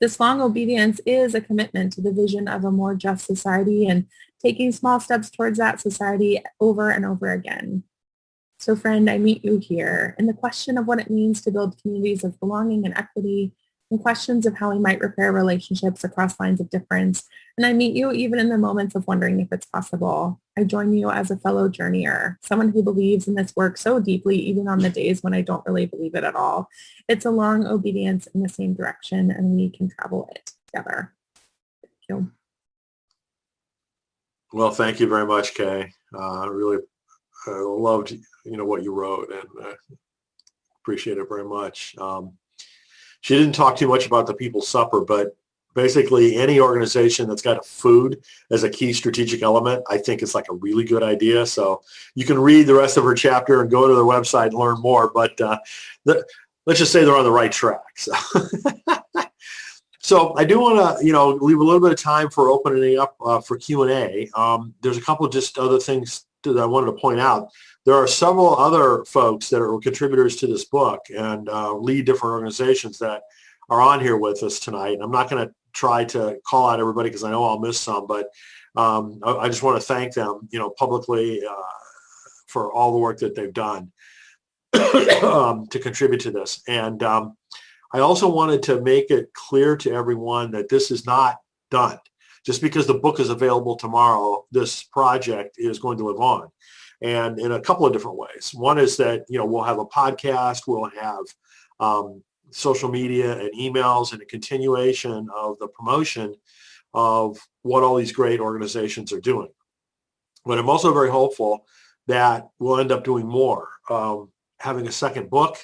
This long obedience is a commitment to the vision of a more just society and taking small steps towards that society over and over again. So friend, I meet you here in the question of what it means to build communities of belonging and equity and questions of how we might repair relationships across lines of difference. And I meet you even in the moments of wondering if it's possible. I join you as a fellow journeyer, someone who believes in this work so deeply, even on the days when I don't really believe it at all. It's a long obedience in the same direction, and we can travel it together. Thank you. Well, thank you very much, Kay. I really loved, what you wrote, and appreciate it very much. She didn't talk too much about the People's Supper, but basically any organization that's got a food as a key strategic element, I think it's like a really good idea. So you can read the rest of her chapter and go to their website and learn more, but let's just say they're on the right track. So, so I do want to, leave a little bit of time for opening up for Q&A. There's a couple of just other things that I wanted to point out. There are several other folks that are contributors to this book and lead different organizations that are on here with us tonight. I'm not going to try to call out everybody because I know I'll miss some, but I just want to thank them, publicly for all the work that they've done to contribute to this. And I also wanted to make it clear to everyone that this is not done. Just because the book is available tomorrow, this project is going to live on. And in a couple of different ways. One is that, we'll have a podcast, we'll have social media and emails and a continuation of the promotion of what all these great organizations are doing. But I'm also very hopeful that we'll end up doing more, having a second book,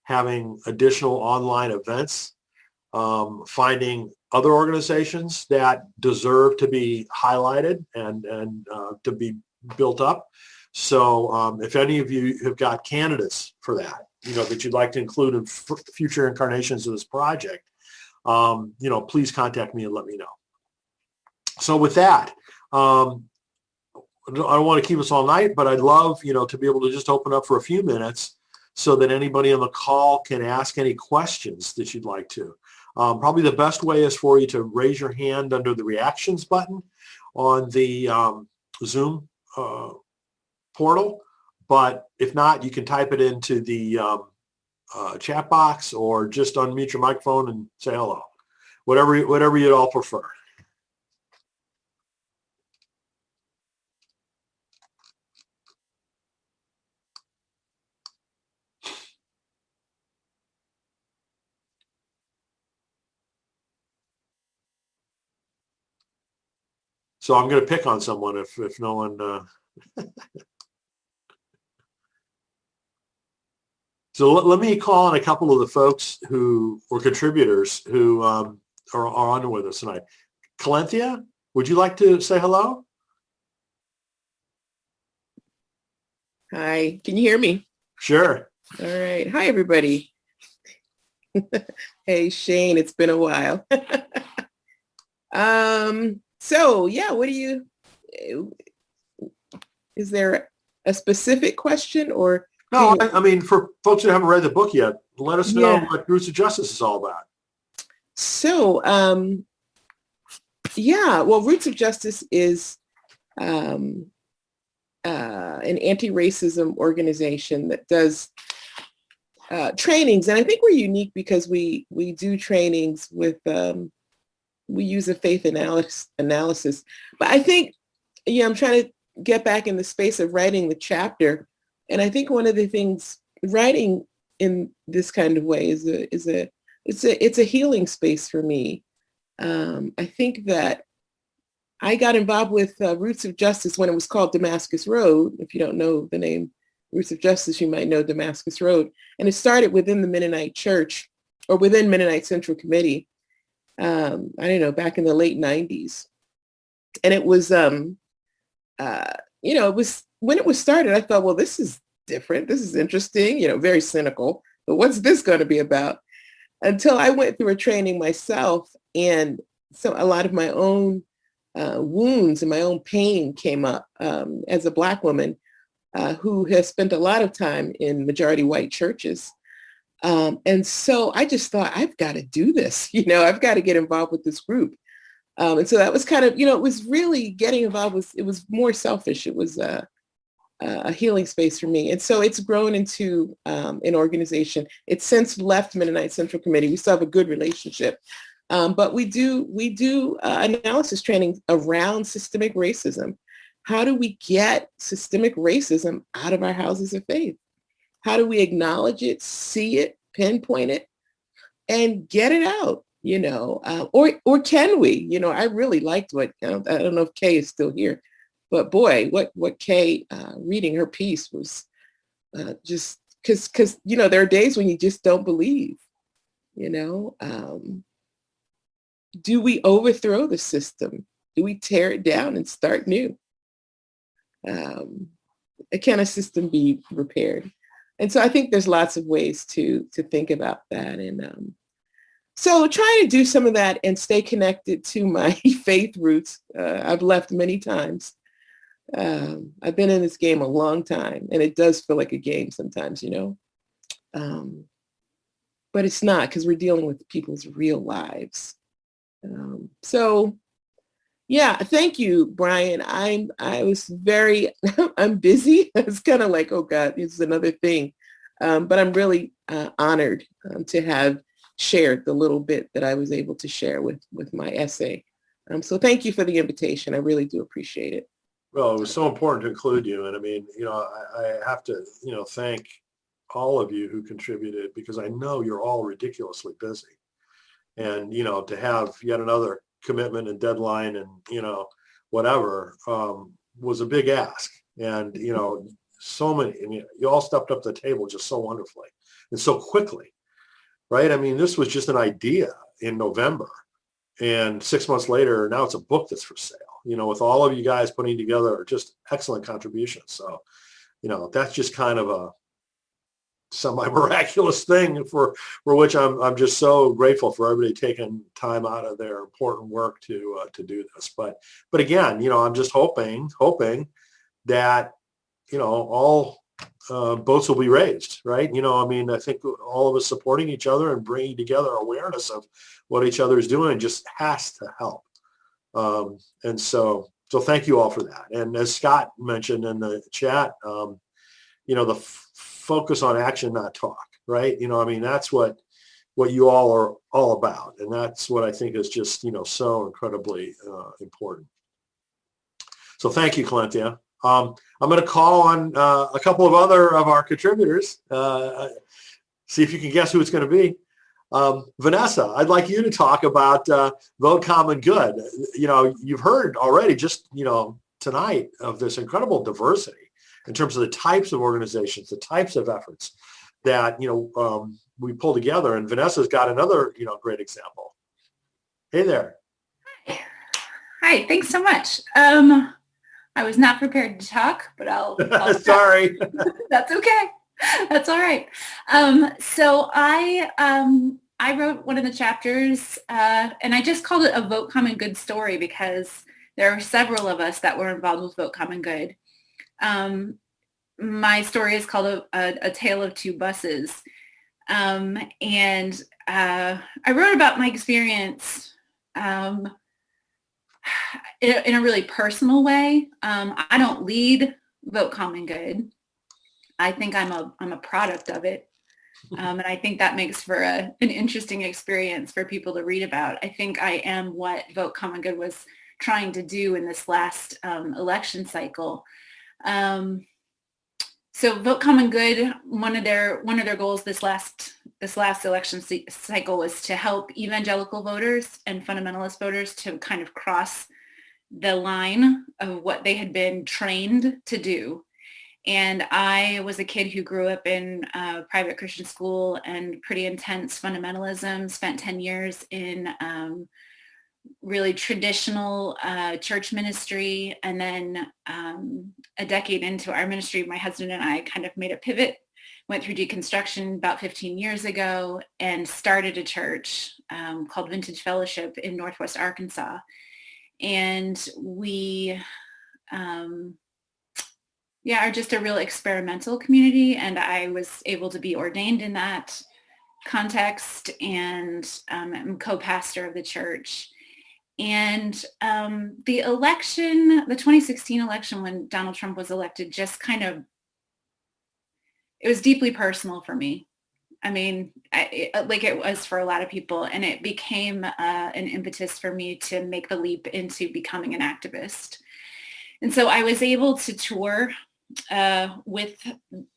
having additional online events, finding other organizations that deserve to be highlighted and to be built up. So if any of you have got candidates for that, that you'd like to include in future incarnations of this project, please contact me and let me know. So with that, I don't want to keep us all night, but I'd love, to be able to just open up for a few minutes so that anybody on the call can ask any questions that you'd like to. Probably the best way is for you to raise your hand under the reactions button on the Zoom portal. But if not, you can type it into the chat box or just unmute your microphone and say hello. Whatever you'd all prefer. So I'm going to pick on someone if no one. So let me call on a couple of the folks who were contributors who are on with us tonight. Calenthia, would you like to say hello? Hi, can you hear me? Sure. All right. Hi, everybody. Hey, Shane, it's been a while. So yeah, is there a specific question or? No, I mean, for folks who haven't read the book yet, let us know what Roots of Justice is all about. So, Roots of Justice is an anti-racism organization that does trainings. And I think we're unique because we do trainings with, we use a faith analysis. But I think, I'm trying to get back in the space of writing the chapter. And I think one of the things writing in this kind of way is it's a healing space for me. I think that I got involved with Roots of Justice when it was called Damascus Road. If you don't know the name Roots of Justice, you might know Damascus Road. And it started within the Mennonite Church or within Mennonite Central Committee. I don't know, back in the late 90s. And it was, it was, when it was started, I thought, well, this is different. This is interesting, very cynical, but what's this going to be about? Until I went through a training myself, and so a lot of my own wounds and my own pain came up as a Black woman who has spent a lot of time in majority white churches. And so I just thought, I've got to do this, I've got to get involved with this group. And so that was kind of, it was really getting involved with, it was more selfish. It was a healing space for me. And so it's grown into an organization. It's since left Mennonite Central Committee. We still have a good relationship. But we do analysis training around systemic racism. How do we get systemic racism out of our houses of faith? How do we acknowledge it, see it, pinpoint it, and get it out? Or can we? I really liked what, I don't know if Kay is still here, but boy, what Kay reading her piece was just because there are days when you just don't believe. Do we overthrow the system? Do we tear it down and start new? Can a system be repaired? And so I think there's lots of ways to think about that. And so trying to do some of that and stay connected to my faith roots. I've left many times. I've been in this game a long time, and it does feel like a game sometimes, but it's not, because we're dealing with people's real lives. So yeah, thank you, Brian. I was very, I'm busy. It's kind of like, oh God, this is another thing. But I'm really honored to have shared the little bit that I was able to share with my essay. So thank you for the invitation. I really do appreciate it. Well, it was so important to include you. And I mean, I have to, thank all of you who contributed, because I know you're all ridiculously busy. And, to have yet another commitment and deadline and, whatever, was a big ask. And, so many, you all stepped up to the table just so wonderfully and so quickly, right? I mean, this was just an idea in November, and 6 months later, now it's a book that's for sale, with all of you guys putting together just excellent contributions. So, that's just kind of a semi-miraculous thing for which I'm just so grateful for everybody taking time out of their important work to do this. But again, I'm just hoping that, all boats will be raised, right? I think all of us supporting each other and bringing together awareness of what each other is doing just has to help. And so thank you all for that. And as Scott mentioned in the chat, the focus on action, not talk, right? That's what you all are all about. And that's what I think is just, so incredibly important. So thank you, Calentia. I'm going to call on a couple of other of our contributors. See if you can guess who it's going to be. Vanessa, I'd like you to talk about Vote Common Good. You've heard already just, tonight of this incredible diversity in terms of the types of organizations, the types of efforts that, we pull together. And Vanessa's got another, great example. Hey there. Hi, thanks so much. I was not prepared to talk, but I'll Sorry. That's okay. That's all right. So I wrote one of the chapters, and I just called it a Vote Common Good story because there are several of us that were involved with Vote Common Good. My story is called a Tale of Two Buses. And I wrote about my experience in a really personal way. I don't lead Vote Common Good. I think I'm a product of it. And I think that makes for an interesting experience for people to read about. I think I am what Vote Common Good was trying to do in this last election cycle. So Vote Common Good, one of their goals this last election cycle was to help evangelical voters and fundamentalist voters to kind of cross the line of what they had been trained to do. And I was a kid who grew up in private Christian school and pretty intense fundamentalism, spent 10 years in really traditional church ministry. And then a decade into our ministry, my husband and I kind of made a pivot, went through deconstruction about 15 years ago and started a church called Vintage Fellowship in Northwest Arkansas. And we are just a real experimental community. And I was able to be ordained in that context, and I'm co-pastor of the church. And the election, the 2016 election when Donald Trump was elected, just kind of, it was deeply personal for me. I mean, like it was for a lot of people, and it became an impetus for me to make the leap into becoming an activist. And so I was able to tour with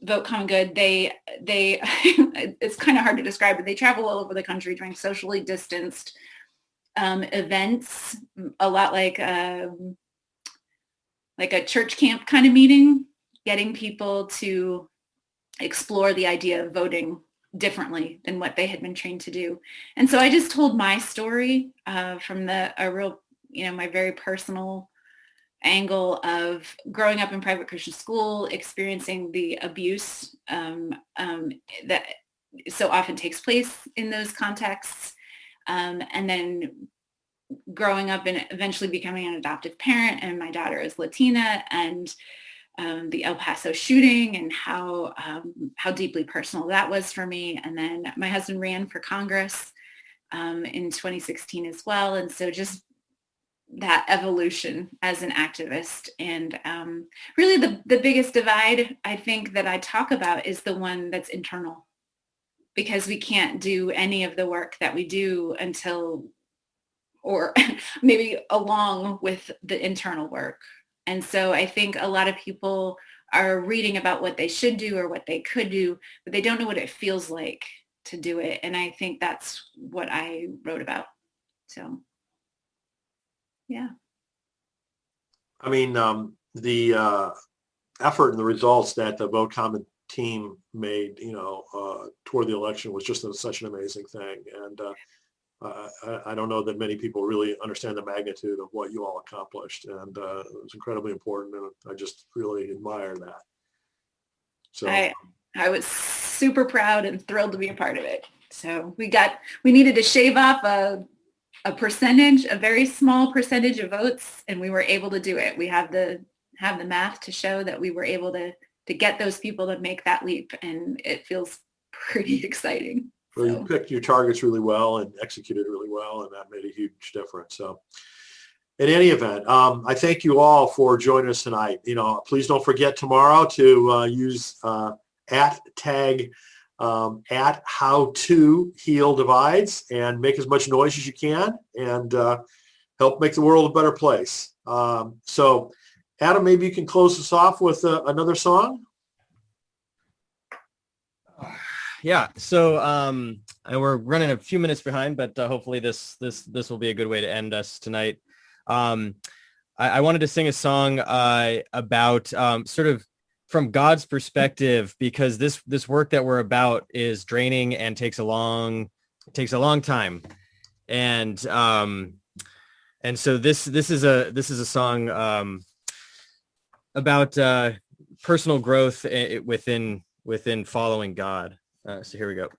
Vote Common Good. They it's kind of hard to describe, but they travel all over the country doing socially distanced events, a lot like a church camp kind of meeting, getting people to explore the idea of voting differently than what they had been trained to do. And so I just told my story from my very personal angle of growing up in private Christian school, experiencing the abuse that so often takes place in those contexts, and then growing up and eventually becoming an adoptive parent, and my daughter is Latina, and the El Paso shooting, and how deeply personal that was for me. And then my husband ran for Congress in 2016 as well. And so just that evolution as an activist. And really the biggest divide I think that I talk about is the one that's internal, because we can't do any of the work that we do until, or maybe along with the internal work. And so I think a lot of people are reading about what they should do or what they could do, but they don't know what it feels like to do it. And I think that's what I wrote about. So, yeah. I mean, the effort and the results that the Vote Common team made, toward the election was just such an amazing thing. And I don't know that many people really understand the magnitude of what you all accomplished, and it was incredibly important, and I just really admire that. So I was super proud and thrilled to be a part of it. So we needed to shave off a percentage, a very small percentage of votes, and we were able to do it. We have the math to show that we were able to get those people to make that leap, and it feels pretty exciting. Well, you picked your targets really well and executed really well, and that made a huge difference. So in any event, I thank you all for joining us tonight. Please don't forget tomorrow to use @tag @HowToHealDivides and make as much noise as you can, and help make the world a better place. So Adam, maybe you can close us off with another song. Yeah. So we're running a few minutes behind, but hopefully this will be a good way to end us tonight. I wanted to sing a song about sort of from God's perspective, because this work that we're about is draining and takes a long time, and so this is a song about personal growth within following God. So here we go.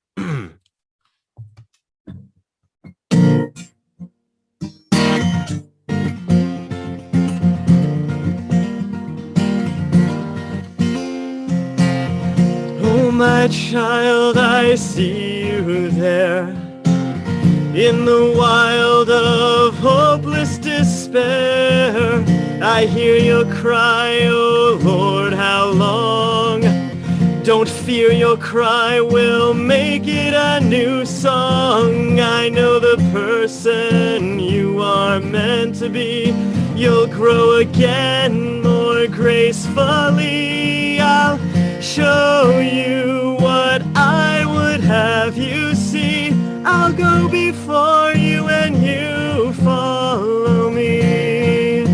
Oh, my child, I see you there in the wild of hopeless despair. I hear your cry, oh Lord, how long? Don't fear, your cry will make it a new song. I know the person you are meant to be. You'll grow again more gracefully. I'll show you what I would have you see. I'll go before you and you follow me.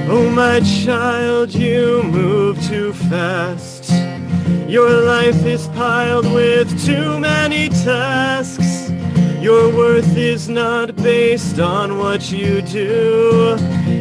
Oh, my child, you move too fast. Your life is piled with too many tasks. Your worth is not based on what you do.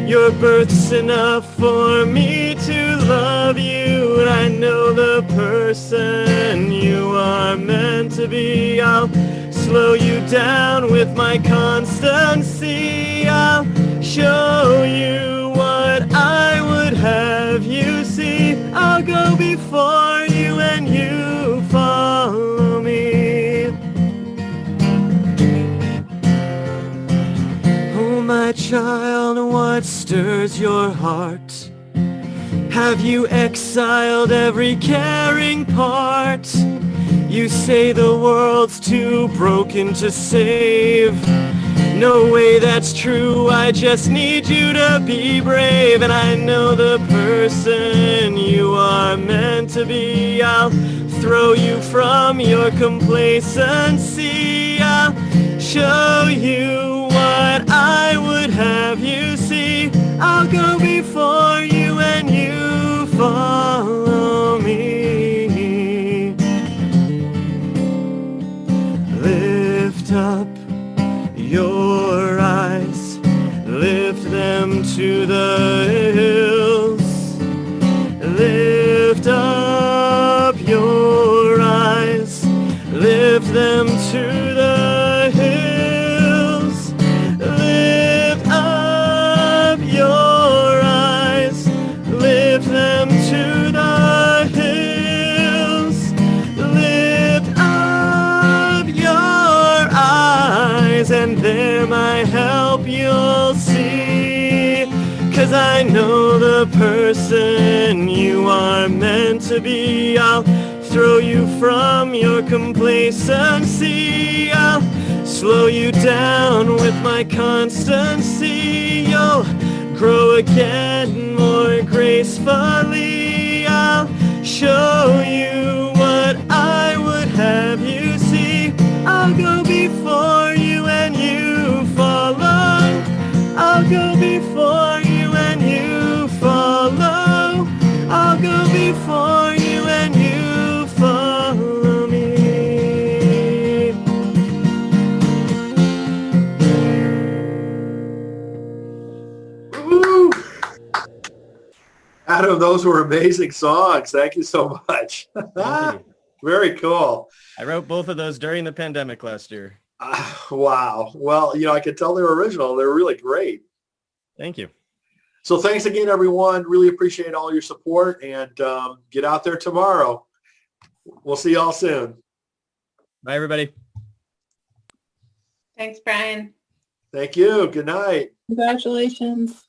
Your birth's enough for me to love you. And I know the person you are meant to be. I'll slow you down with my constancy. I'll show you what I would have you see. I'll go before you and you follow me. child, what stirs your heart? Have you exiled every caring part? You say the world's too broken to save. No way, that's true. I just need you to be brave. And I know the person you are meant to be. I'll throw you from your complacency. I'll show you what I would have you see. I'll go before you and you follow me. Lift up your eyes, lift them to the hills. Lift up your eyes, lift them to the hills. Lift up your eyes, lift them to the hills. Lift up your eyes, and there my help you'll see. 'Cause I know the person you are meant to be. I'll throw you from your complacency. I'll slow you down with my constancy. You'll grow again more gracefully. I'll show you what I would have you see. I'll go before you and you follow. I'll go before you and you follow. I'll go before you and you follow me. Woo! Adam, those were amazing songs. Thank you so much. Thank you. Very cool. I wrote both of those during the pandemic last year. Wow. Well, I could tell they were original. They're really great. Thank you. So thanks again, everyone. Really appreciate all your support, and get out there tomorrow. We'll see y'all soon. Bye, everybody. Thanks, Brian. Thank you. Good night. Congratulations.